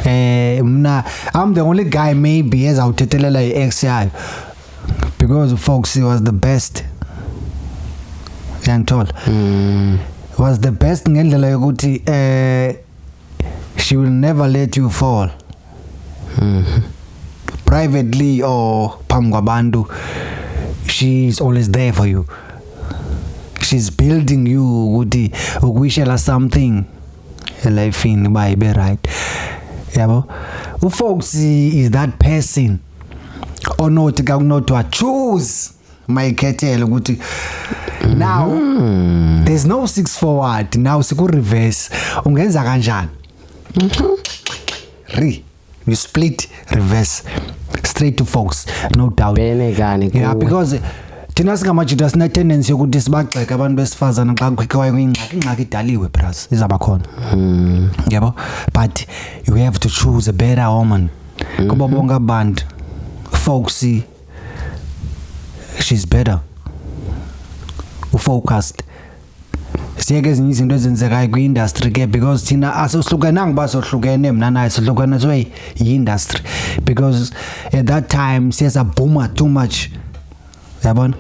Mna I'm the only guy maybe ezawuthethelela i-ex yayo because folks he was the best. Yangithola. Was the best ngendlela yokuthi she will never let you fall. Privately or phambi kwabantu, she's always there for you. She's building you ukuthi ukuwishela something elifini uba ibe right. Yabo ufolks is that person onothi kakunothiwa choose mayikhethele ukuthi now there's no 6 forward, now siku reverse ungenza kanjani. You split reverse straight to folks, no doubt. Yeah, because thina singamajita sine tendency yokuthi sibagxeke abantu besifazana xa kukhikwayo ingxaki idaliwe bras izaba khona. Yabo, but you have to choose a better woman. Kuba bonke abantu folks she's better. Ufocused. Siyeke ezinye izinto ezenzekayo kwi-industry ke because thina asihlukenanga basohlukene mna naye sihlukene so yi-industry because at that time siyasabhuma too much yabona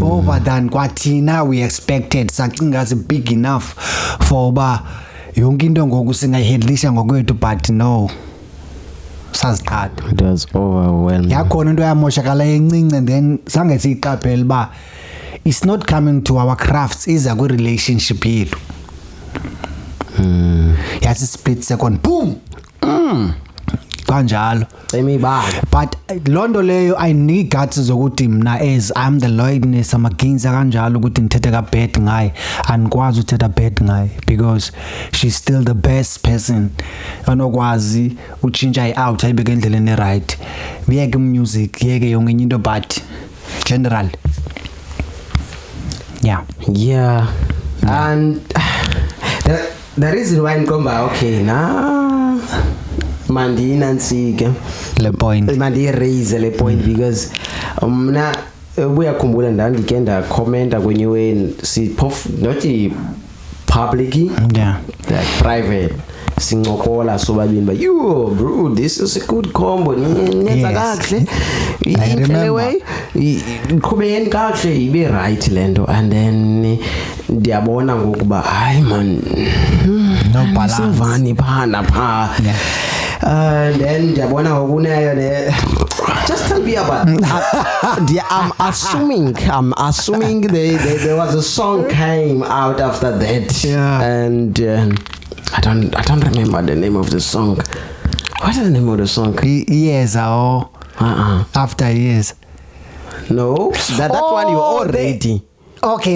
over than kwathina we expected sacinga big enough for uba yonke into ngoku singayihandlisha ngokwethu but no saziqhatha. It was overwhelming. Yakhona into yamoshakala encinci and then sange siyiqaphele uba it's not coming to our crafts iza kwi-relationship yethu. Yasi split second boom kanjalo Semibala. but loo nto leyo ayinika guts zokuthi mna as I'm the Lloydness amaginza kanjalo ukuthi ngithethe ka-bad ngaye andikwazi uthetha bad ngaye because she's still the best person onokwazi utshintsha i-out ayibeke endleleni eright. Yeke music yeke yonke enye into but general Yeah. And the reason why ngikhomba okay na mandi nansike le point mandi raise le point because mna uyakhumbula ndandike ndakhomenta kwenye way not public yeah like private sincokola sobabini ba yo bro this is a good combo nenza kahle remember. way iqhubeni kahle ibe right lento and then ndiyabona ngokuba hayi man no balance sivani phana pha then ndiyabona ngokunayo ne just tell me about I'm assuming there was a song came out after that and I don't remember the name of the song. What is the name of the song? Years or after years. No, that one you already. Okay.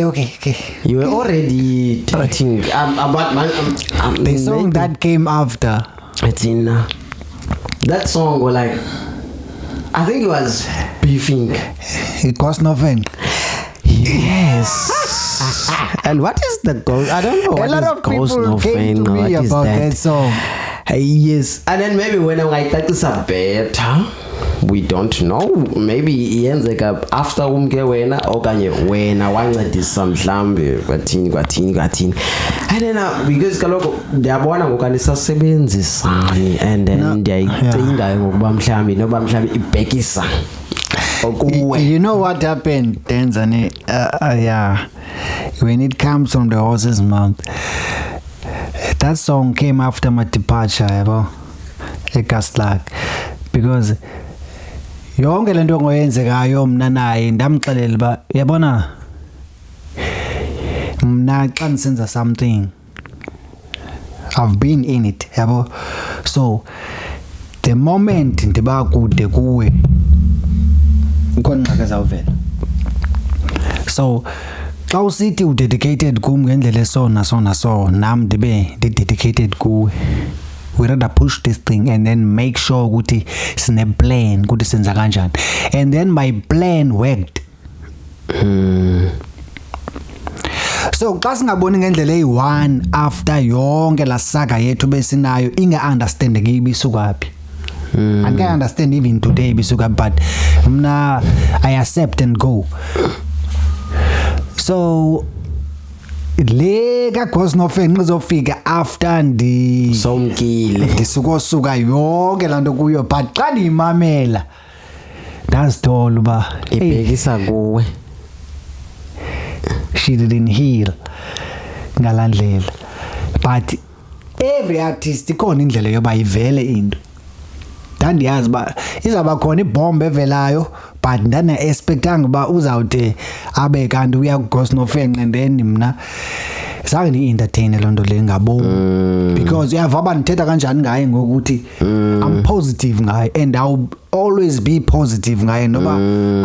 You were already dating. The song that came after. It's in that song was like I think it was beefing. It cost nothing. Yes. And what is the ghost? I don't know. A lot of people came to me about that song. Yes, and then maybe when I'm like that is a better. We don't know. Maybe yenzeka after umke wena okanye wena wancedisa mhlambe kwathini. And then because kaloko ndiyabona ngokanisasebenzisani and then ndiyayicinga ngokuba mhlambe noba mhlambe ibhekisa okuwe. You know what happened, Tanzania? Yeah, when it comes from the horse's mouth, that song came after my departure, yabo, eKastlag, because yonke lento ngoyenzekayo mna naye ndamxelela ba yabona mna xa nisenza something I've been in it, yabo. So the moment ndiba kude kuwe ikhona ngeke zawuvela. So xa usithi udedicated kum ngendlela so nam ndibe dedicated kuwe. We rather push this thing and then make sure ukuthi sine plan ukuthi senza kanjani. And then my plan worked. So xa singaboni ngendlela eyi-one after yonke la saga yethu besinayo inga-understand ke ibisukaphi. I can't understand even today bisuka, but mna I accept and go. So le ka Gosnofen ngizofika after somkile ndisukosuka yonke lanto kuyo, but xa ndiyimamela ndazithola uba ibhekisa kuwe. She didn't heal ngalandlela, but every artist ikhona indlela yoba ivele into. Ndandiyazi uba izawuba khona ibhomba evelayo, but ndana-expectanga uba uzawude abe kanti uya kuGosnofen and then mna zange ndi-entertaine loo nto le ngaboni, because uyava uba ndithetha kanjani ngaye ngokuthi I'm positive ngaye and I'll always be positive ngaye noba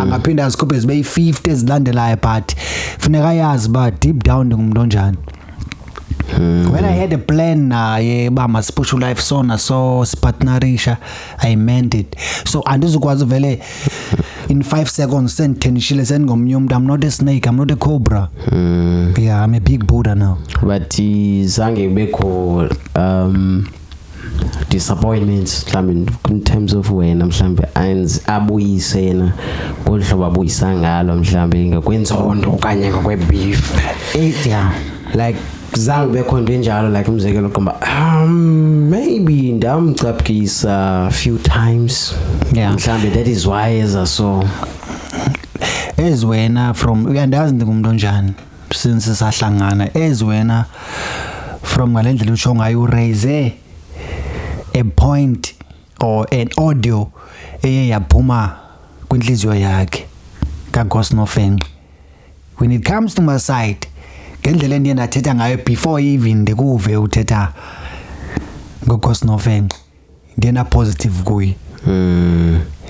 angaphinda azikhuphe zibe yi-50 ezilandelayo, but funeka yazi uba deep down ndingumntu onjani. When I had a plan naye uba masipushe ulife so sipartnerisha, I meant it. So andizukwazi vele in 5 seconds sendithenishile sendingomnye umuntu. I'm not a snake, I'm not a cobra. Yeah, I'm a big Buddha now. But zange bekho disappointments mhlawumbe in terms of wena mhlawumbe abuyise yena ngolhlobo abuyisa ngalo mhlawumbe ngakwenzondo okanye ngakwebeef. Yeah, like zange bekho into enjalo, like umzekelo qomba maybe ndamcaphukisa a few times. Yeah, mhlawumbe that is why so as wena from uyandazi ndingumuntu onjani since sahlangana, as wena from ngalendlela utsho ngayo uraise a point or an audio eye yaphuma kwinhliziyo yakhe kaGosnofen. When it comes to my side, ngendlela endiye ndathetha ngayo before even ndikuve uthetha ngoGosnofen, ndiye na positive kuye.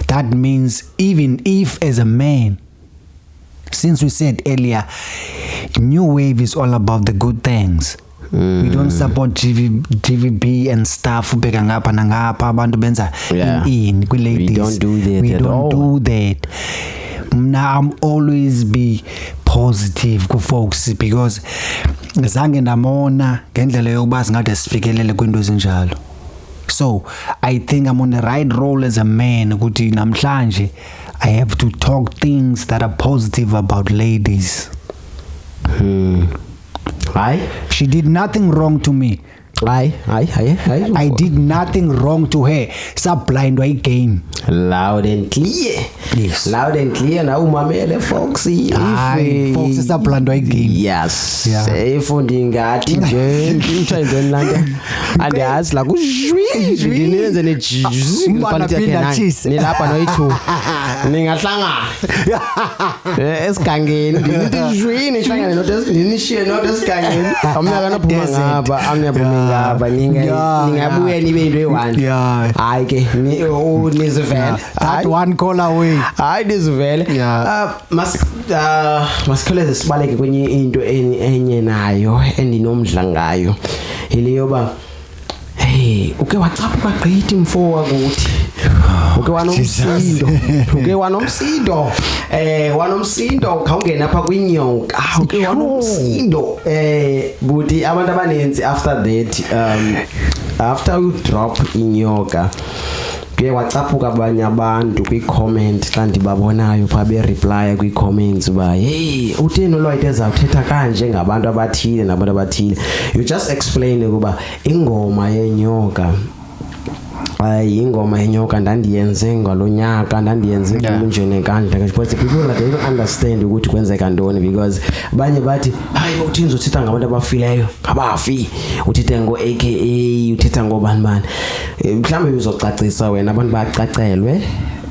That means even if as a man, since we said earlier, New Wave is all about the good things. We don't support GVB and stuff ubheka ngapha nangapha abantu benza in kwi-ladies. We don't do that. We don't do that. Mna I'm always be positive ku folks because zange ndamona ngendlela yokuba singathi sifikelele kwinto ezinjalo. So I think I'm on the right role as a man ukuthi namhlanje I have to talk things that are positive about ladies. Aye. She did nothing wrong to me. Aye. I did nothing wrong to her. Sablindwa igame. Loud and clear. Yes. Loud and clear. Now umamele Foxy. Foxy sablindwa igame. Yes. Yeah. Efundi ngathi nje umthayizeni landa. Andiyazi la kuzwi. Ndinenze ne nilapha noyithu. Ningahlangana. Esigangeni ndinizwini ihlangane ninishiye esigangeni. Amnyaka nophuma ngapha, amnyaphuma ngapha ningabuye nibe into eyi-one. Hayi ke nizivele. That one call away. Hayi nizivele. Masikhawuleze sibaleke kwenye into enye nayo endinomdla ngayo. Ile yoba hey, uke wacaphuka gqithi mfo wakuthi. Uke wanomsindo. Wanomsindo khawungena apha kwinyonga. Uke wanomsindo. Buti abantu abanenzi after that after you drop inyoka kuye wacaphuka abanye abantu kwi-comment xa ndibabonayo pha be-reply kwi-comments ba hey utheni uLloyd ezawuthetha kanje ngabantu abathile nabantu abathile. You just explain ukuba ingoma yenyoka ingoma yenyoka ndandiyenze ngalonyaka ndandiyenze kunjene kanje because people they don't understand ukuthi kwenzeka ntoni because abanye bathi hayi uthini uzothetha ngabantu abafileyo ngabafi uthethe ngo AKA uthetha ngobani bani mhlawumbe uzocacisa wena abantu bacacelwe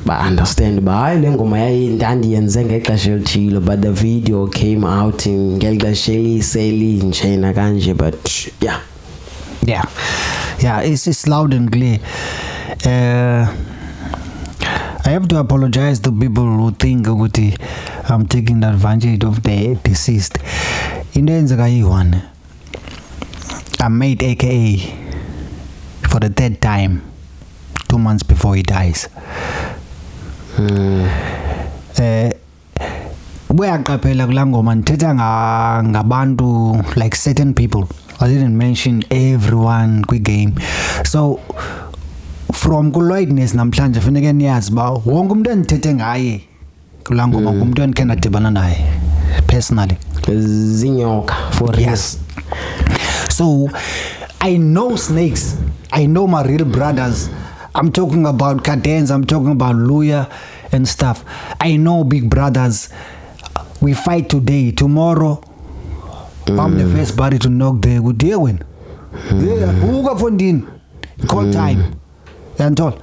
ba understand ba hayi le ngoma ndandiyenze ngexesha elithile but the video came out ngexesha elinje kanje but yeah it's loud and clear. I have to apologize to people who think ukuthi I'm taking advantage of the deceased. Into enzeka yi-one, I made AKA for the third time 2 months before he dies. Uyaqaphela kulaa ngoma ndithetha ngabantu like certain people. I didn't mention everyone kwi-game. So from kuLloydness namhlanje funeke niyazi ba wonke umuntu endithethe ngaye kulaa ngoma ngumuntu endikhe ndadibana naye personally. Zinyoka for real. Yes. So I know snakes. I know my real brothers. I'm talking about Cadence, I'm talking about Luya and stuff. I know big brothers. We fight today, tomorrow I'm the first body to knock the good deal win. Yeah, who got funding? Call time. And all.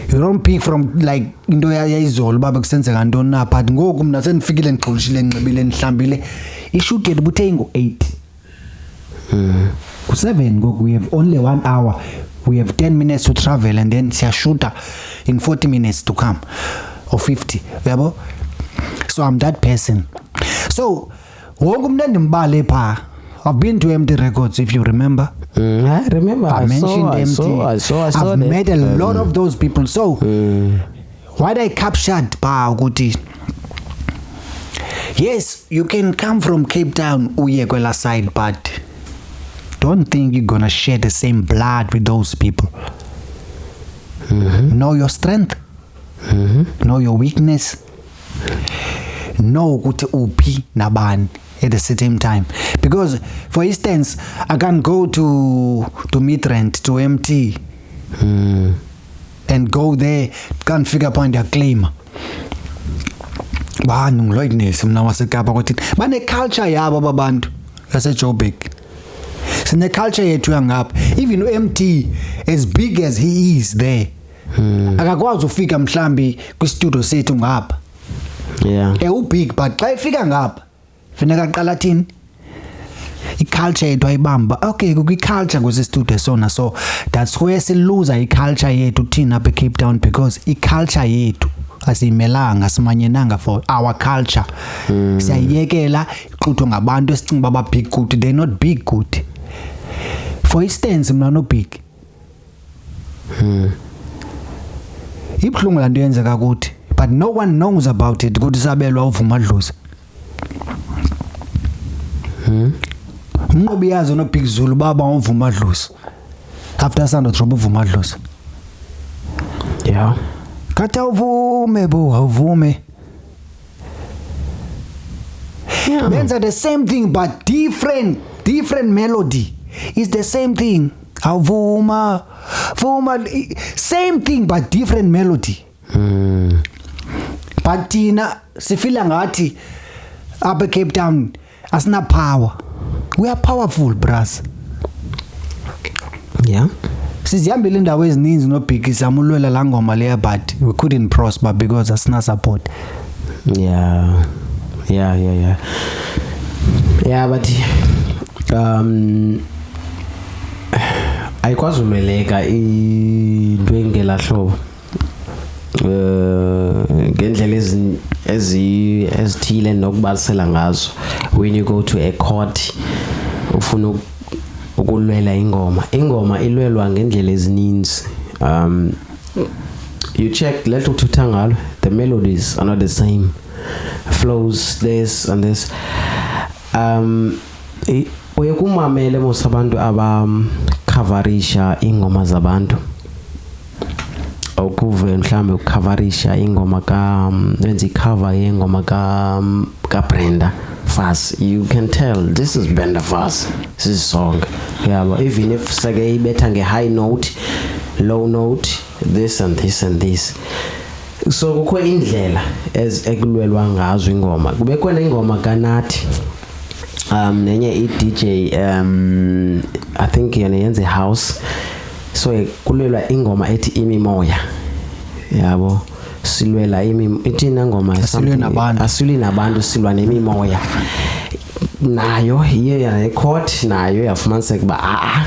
You don't pick from like into yazol baba kusenzeka ntoni na but ngoku mina sendifikile ngiqolishile nqibile nihlambile ishoot yethu buthe ngo 8 ku7 ngoku we have only 1 hour, we have 10 minutes to travel and then siyashoota in 40 minutes to come or 50 yabo. So I'm that person. So wonke umuntu endimbale pha, I've been to Empty Records if you remember. I remember. I mentioned Empty. I saw I've met a lot of those people. So what I captured pa ukuthi yes, you can come from Cape Town uye kwela side but don't think you're gonna share the same blood with those people. Know your strength. Know your weakness. Know ukuthi uphi nabani at the same time. Because for instance, I can go to Midrand, to MT and go there, can't figure point their claim. Ngiloydness mina waseKapa kwathi bane culture yabo babantu yaseJoburg. Sine culture yethu yangapha. Even MT as big as he is there. Akakwazi ufika mhlambi kwi-studio sethu ngapha. Yeah. Ubig but xa efika ngapha funeka aqala thini i-culture yethu ayibamba. Okay, kwi-culture kwesi-studio sona, so that's where siluza i-culture yethu thina apha eCape Town because i-culture yethu asiyimelanga, simanyenanga for our culture. Siyayekela ixuthwa ngabantu esicinga baba big good, they're not big good. For instance, mna no big ibhlungu lanto yenzeka kuthi but no one knows about it ukuthi sabelwa uVuma Dlozi. Umnqobi yazo no Big Zulu baba uVuma Dlozi after sando drop uVuma Dlozi. Yeah. Kata uvume bo uvume. Yeah. Benza the same thing but different melody. It's the same thing. Avuma same thing but different melody. But thina sifila ngathi apha Cape Town asina power. We are powerful, bras. Yeah. Sizihambile indawo ezininzi nobhikisa amulwela la ngoma leya but we couldn't prosper because asina support. Yeah, but ayikwazi umeleka into engela hlobo ngendlela ezithile nokubalisela ngazo. When you go to a court ufuna ukulwela ingoma ilwelwa ngendlela ezininzi. You check let's uthutha ngalo, the melodies are not the same, flows this and this. Uye kumamele mos abantu ukucoverisha ingoma zabantu ukuve mhlambe ukucoverisha ingoma wenza icover yengoma ka Brenda Fassie. You can tell this is Brenda Fassie, this is song, yeah, but even if sake ibetha nge high note, low note, this and this and this, so kukho indlela ekulwelwa ngazo ingoma. Kube khona ingoma kaNathi nenye i-DJ I think yena yenze house, so kulwelwa ingoma ethi imimoya, yabo, silwela ithina ngoma asilwi nabantu, silwa nemimoya. Nayo iye ya court, nayo yafumaniseka ba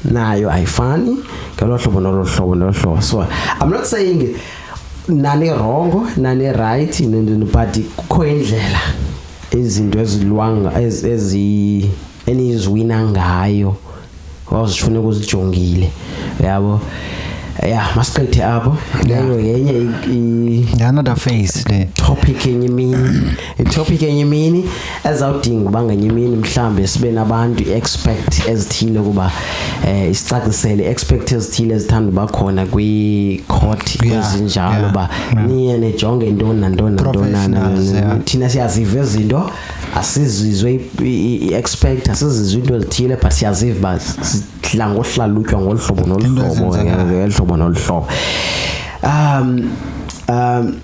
nayo ayifani ngelo hlobo. So I'm not saying nani wrong nani right, but kukho indlela izinto ezilwanga enizwina ngayo wazifuna ukuzijongile, yabo. Yeah, masiqithe apho. Leyo yenye another phase le topic enye imini. I-topic enye imini ezawudinga ubanganye imini mhlambe sibe nabantu expect ezithile kuba isicacisele expect ezithile ezithanda bakhona kwi-court ezinjalo ba niye nejonge intoni thina siyaziva izinto asizizwe i-expect asizizwe into ezithile but siyaziva ba sidla ngohlalutywa ngolhlobo nolhlobo.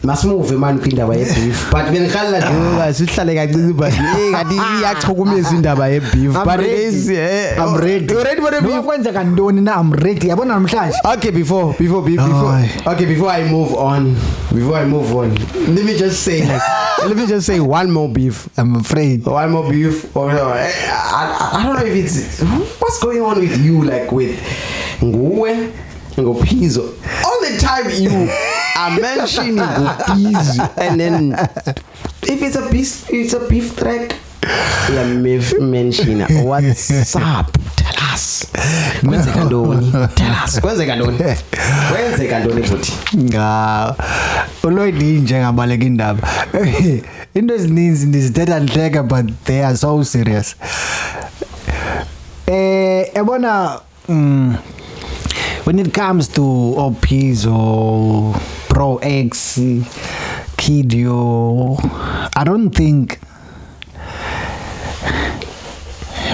Masimove man kwindaba yebeef, but bengikhalla nje sihlale kancinci but ngathi iyachukumisa indaba yebeef, but I'm ready. You ready for the beef? Kwenzeka ntoni na? I'm ready. Yabona namhlanje. Okay, before I move on, let me just say one more beef. I'm afraid. One more beef. I don't know if it's what's going on with you, like with Nguwe Ngopizo. All the time you are mentioning Ngopizo, and then if it's a beef track, you mention what's up. Tell us. Kwenzeka ntoni futhi? Uloyd nje ngabaleka indaba. Into ezininzi ndizithetha ndihleka but they are so serious. Yabona when it comes to OPs or Pro X, Kidio, I don't think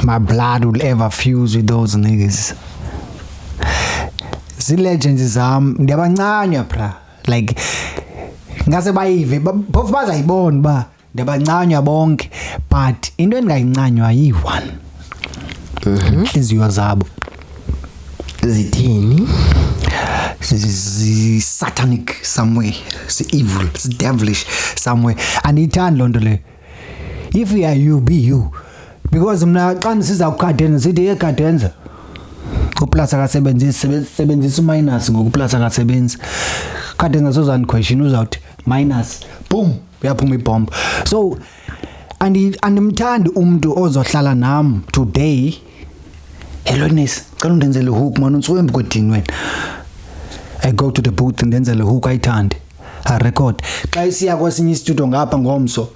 my blood will ever fuse with those niggas. Legends ndiyabancanya bra, like ngase bayive phofu bazayibona ba ndiyabancanya bonke, but into engayincanywa yi-one inhliziyo zabo zithini, satanic somewhere, evil, devilish somewhere, and ithanda lonto le. If you are you, be you, because mna xa ndisiza kucadenza sithi ecadenza uplus akasebenzisa minus ngokuplus akasebenzi cadenza sozani question uzawuthi minus boom uyaphuma ibomb. So andimthandi umuntu ozohlala nam today. Hello Ness, cala undenzele hook man, unswembi kodini wena. I go to the booth ndenzele hook ayithande, I record. Xa isiya kwesinye istudio ngapha ngomso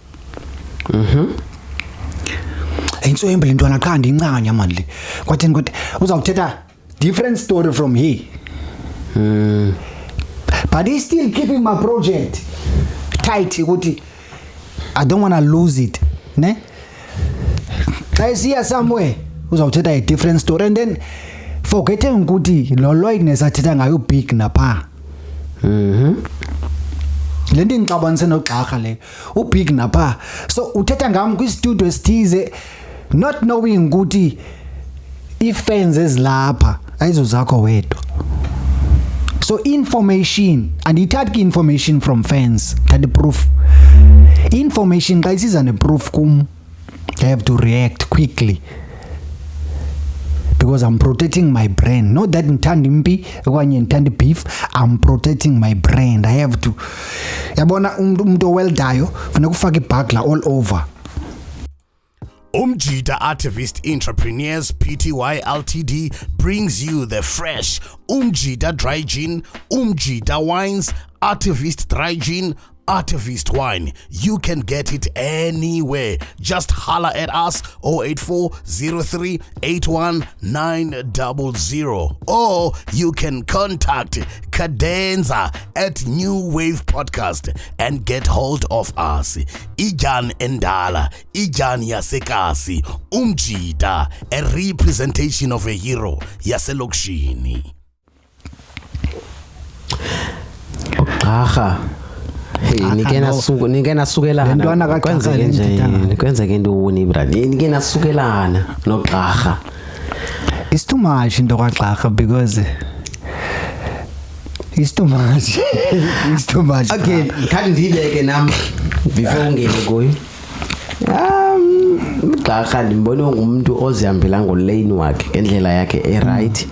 inswembi lentwana qha ndincanya manje le kwatheni kodwa uzawuthetha different story from here. But he's still keeping my project tight ukuthi I don't want to lose it, ne? Xa isiya somewhere uzawuthetha a different story, and then forgetting ukuthi lo Lloydness athetha ngayo big napha. Lento ingixabanise nogxarha le ubig napha, so uthetha ngami kwi-studio esithize not knowing ukuthi i-fans ezilapha ayizo zakho wedwa. So information, and ithatha information from fans, thatha proof information xa isiza ne-proof kum I have to react quickly because I'm protecting my brand. Not that ngithanda impi okanye ngithanda beef, I'm protecting my brand. I have to. Yabona umuntu oweldayo funeka ufake ibhagla all over. Umjida Artivist Entrepreneurs Pty Ltd brings you the fresh Umjida Dry Gin, Umjida Wines, Artivist Dry Gin, Artivist wine. You can get it anywhere. Just holler at us 084-03-81-900, or you can contact Cadenza at New Wave Podcast and get hold of us. Ijan Endala, Ijan Yasekasi, Umjida, a representation of a hero, Yaselokshini. Aha. Hey, nike nasukelana kwenzeke nje kwenzeke ntoni brad nike nasukelana noGqarha. It's too much into kaGqarha because it's too much. It's too much. Okay, kanti ndibeke nami before ungene kuyo. uGqarha ndimbona ngumuntu ozihambela ngolane wakhe ngendlela yakhe right.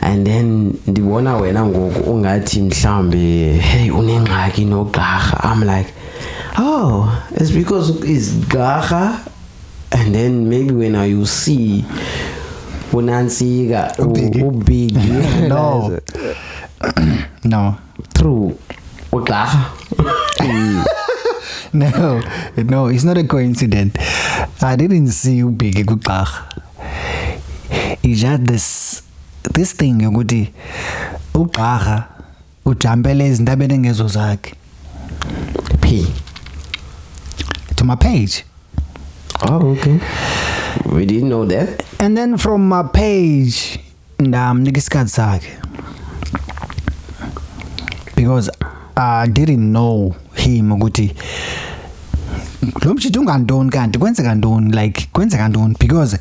And then ndibona wena ngoku ungathi mhlambe hey unengxaki noGqarha. I'm like, oh, it's because it's Gqarha. And then maybe when you see unansika ubig no no true uGqarha. No, it's not a coincidence. I didn't see ubig kuGqarha. It's just this thing yokuthi uGqarha ujampele izindabeni engezo zakhe P to my page. Oh, okay. We didn't know that. And then from my page ndamnika isikhathi sakhe because I didn't know him ukuthi lo mshito ungantoni kanti kwenzeka ntoni like kwenzeka ntoni because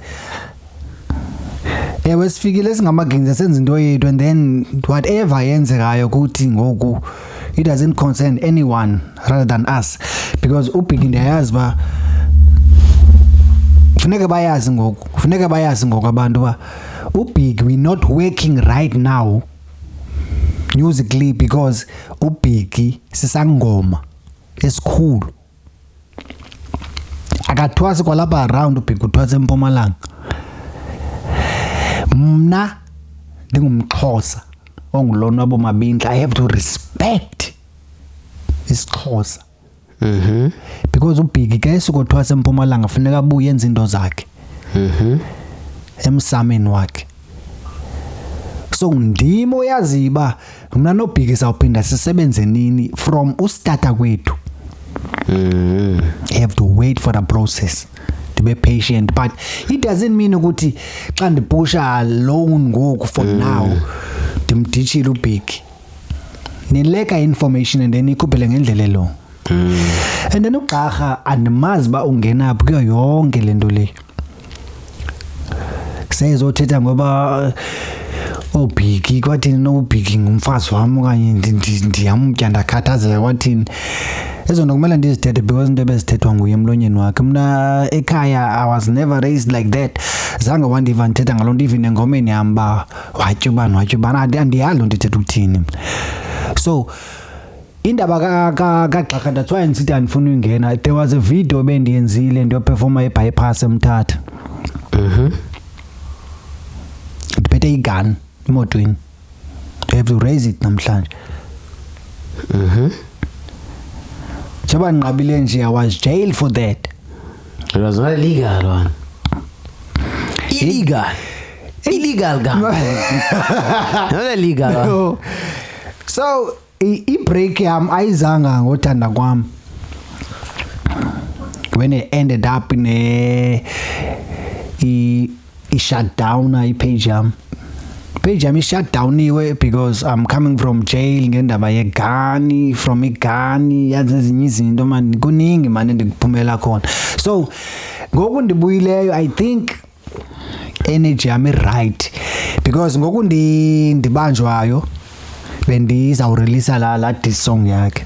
wesifikile singamagenzi senza into yethu and then whatever yenzekayo ukuthi ngoku it doesn't concern anyone rather than us because ubig ndiyayazi ba kufuneka bayazi ngoku abantu ba ubig we not working right now musically because ubig sisangoma esikhulu akathwasi kwalapha around ubig uthwasa eMpumalanga. Mna ndingumXhosa ongulona bomabindla. I have to respect isiXhosa because ubig ke sikothwasa eMpumalanga funeka abuye enze into zakhe emsameni wakhe. So ndimo yaziba mna noBig sawuphinda sisebenze nini from ustata kwethu. I have to wait for the process. Be patient, but it doesn't mean ukuthi xa ndipusha alone ngoku for now ndimdishile ubig nileka information and then ikhuphele ngendlela lo. And then uGqarha andimazi ba ungena phi kuyo yonke lento le sezothetha ngoba ubig kwathini noubig ngumfazi wami okanye ndiyamtya ndakhathazeka kwathini. Ezo ndokumela ndizithethe because into bezithethwa nguye emlonyeni wakhe. Mna ekhaya I was never raised like that. Zange wandiva ndithetha ngaloo nto even engomeni yam ba watyubana andiyalo ndithetha ukuthini. So indaba kaGqarha that's why ndisithi andifuna uyingena. There was a video bendiyenzile ndiyoperforma eBypass eMthatha. Ndiphethe igun emotweni. I have to raise it namhlanje. Choba nqabile nje I was jailed for that. It was not illegal one. Illegal gun. Not illegal one. No. So i-break yam ayizanga ngothanda kwam. When it ended up in a shut down i-page yam. Page yami shut down iwe because I'm coming from jail ngendaba yegani from igani yazi ezinye izinto man kuningi man endikuphumela khona. So ngoku ndibuyileyo I think energy yami right because ngoku ndibanjwayo bendizawurelease la diss song yakhe.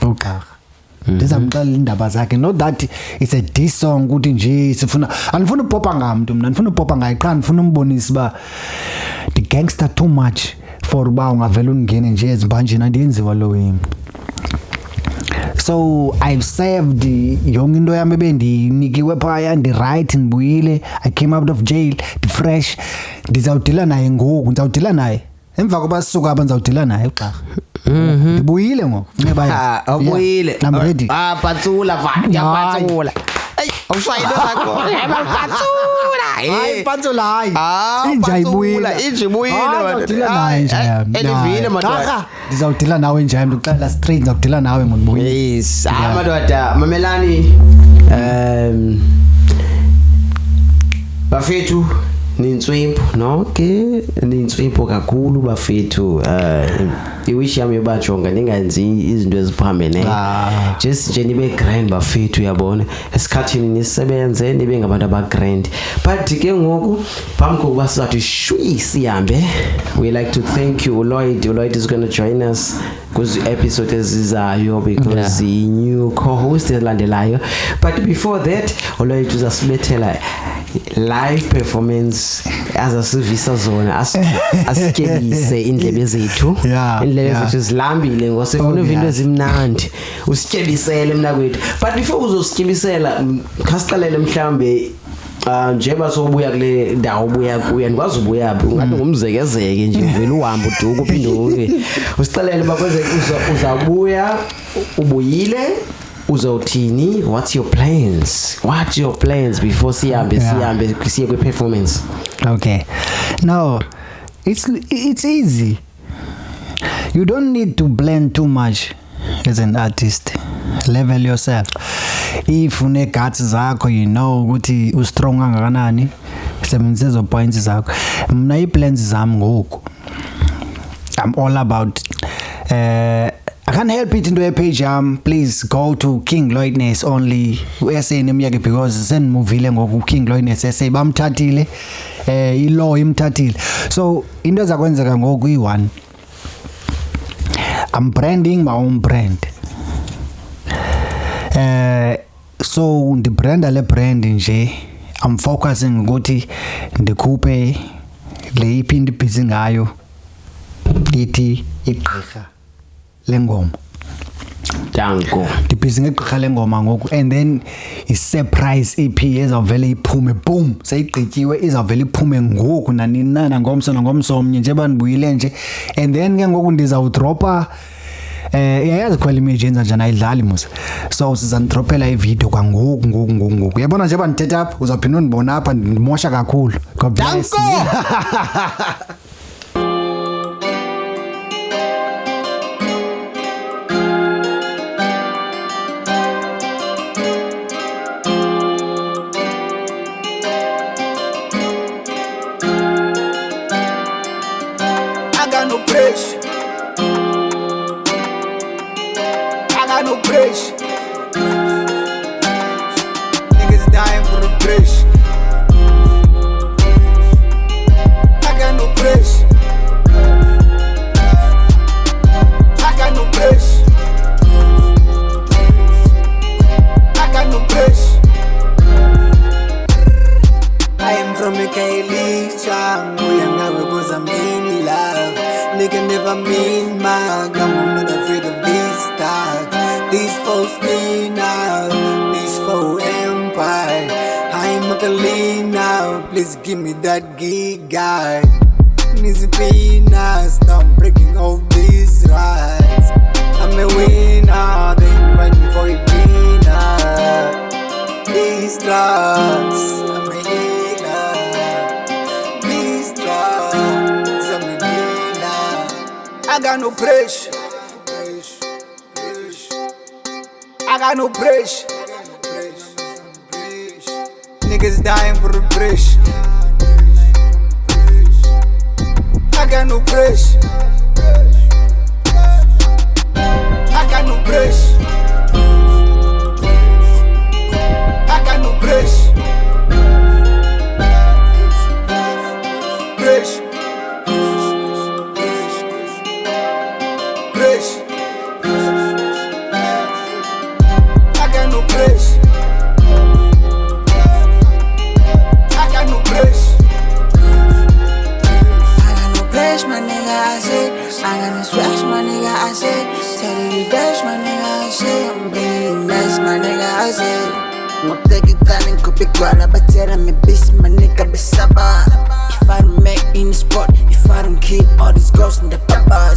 uGqarha ndizamxelela indaba zakhe, not that it's a diss song ukuthi nje andifuna upopa ngamntu mna, andifuna upopa ngaye qha ndifuna umbonisa uba the gangster too much for uba ungavela ungene nje ezimbanjeni andiyenziwa lo yimi. So I've saved yonke into yami ebendinikiwe phaya ndi-right ndibuyile. I came out of jail, ndi-fresh. Ndizawudila naye ngoku, ndizawudila naye emva koba sisuka abazawudila naye ugqirha ndibuyile ngoku funeka baye awuyile I'm ready patsula vaya patsula hey awushayile sakho hayi patsula hayi inja ibuyile ndizawudila naye nje elivile madoda ndizawudila nawe nje ndikuxela straight ndizawudila nawe ngibuyile yes madoda mamelani bafethu ninswimpo nonke ninswimpo kakhulu bafethu iwish yami yobajonga ningenzi izinto eziphambene just nje nibe grand bafethu uyabona esikhathini nisebenze nibe ngabantu aba grand but ke ngoku phambi kokuba sizathi shwi sihambe we like to thank you Lloyd is going to join us kuzi episode ezizayo because the new co-host elandelayo but before that Lloyd uzasibethela live performance azasivisa zona asityebise indlebe zethu indlebe zethu zilambile ngosefuna izinto ezimnandi usityebisele mnakwethu but before uzosityebisela khasiqalele mhlambe njeba sobuya kule ndawo ubuya kuya ndikwazi ubuya phi ungathi ngumzekezeke nje vele uhamba uduka uphinde uke usicalele bakweze uzabuya ubuyile uzothini what's your plans before sihambe siye kwi performance okay now it's easy you don't need to blend too much as an artist level yourself if une guts zakho you know ukuthi u strong kangakanani sebenzisa zo points zakho mina I plans zami ngoku I'm all about I can't help it into a page please go to King Lloydness only SA nemiyake because senmovile ngoku King Lloydness SA bamthathile ilaw imthathile so into ezakwenzeka ngoku i1 I'm branding my own brand so ndibranda le brand nje I'm focusing ukuthi ndikhuphe le iphindi busy ngayo ithi igqirha lengoma danko ndibhizi ngegqirha lengoma ngoku and then i-surprise EP ezawuvele iphume boom seyigqityiwe izawuvele iphume ngoku naninana ngomsomnye nje bandibuyile nje and then ke ngoku ndizawudropa yayazi khwela image yenza njani ayidlali musa so sizandrophela ivideo kwangoku yabona nje bandithetha apha uzawuphinda undibona apha ndimosha kakhulu God bless Niggas dying for the bridge. I got no bridge. I got no bridge. I got no bridge. I am from a Kaylee town. We are never because I'm in love. Nigga never mean mine. I'm not afraid of this stuff. These folks clean out, these faux empire. I'm a clean now, please give me that gig guy. Easy peanuts, stop breaking all these rights. I'm a winner, they invite me for a dinner. These drugs, I'm a healer. These drugs, I'm a healer. I got no pressure. I got no bridge. Niggas dying for the bridge. I got no bridge. I got no bridge. I got no bridge. Bridge. Bridge. I got no place. I got no place. I got no place, my nigga, I said. I got no swash, my nigga, I said. Tell you dash, my nigga, I said. I'm bringing you mess, my nigga, I said. I'm taking time and copy guala, but tell me, bitch, my nigga, be saba. If I don't make in the sport, if I don't kill all these girls in the papa,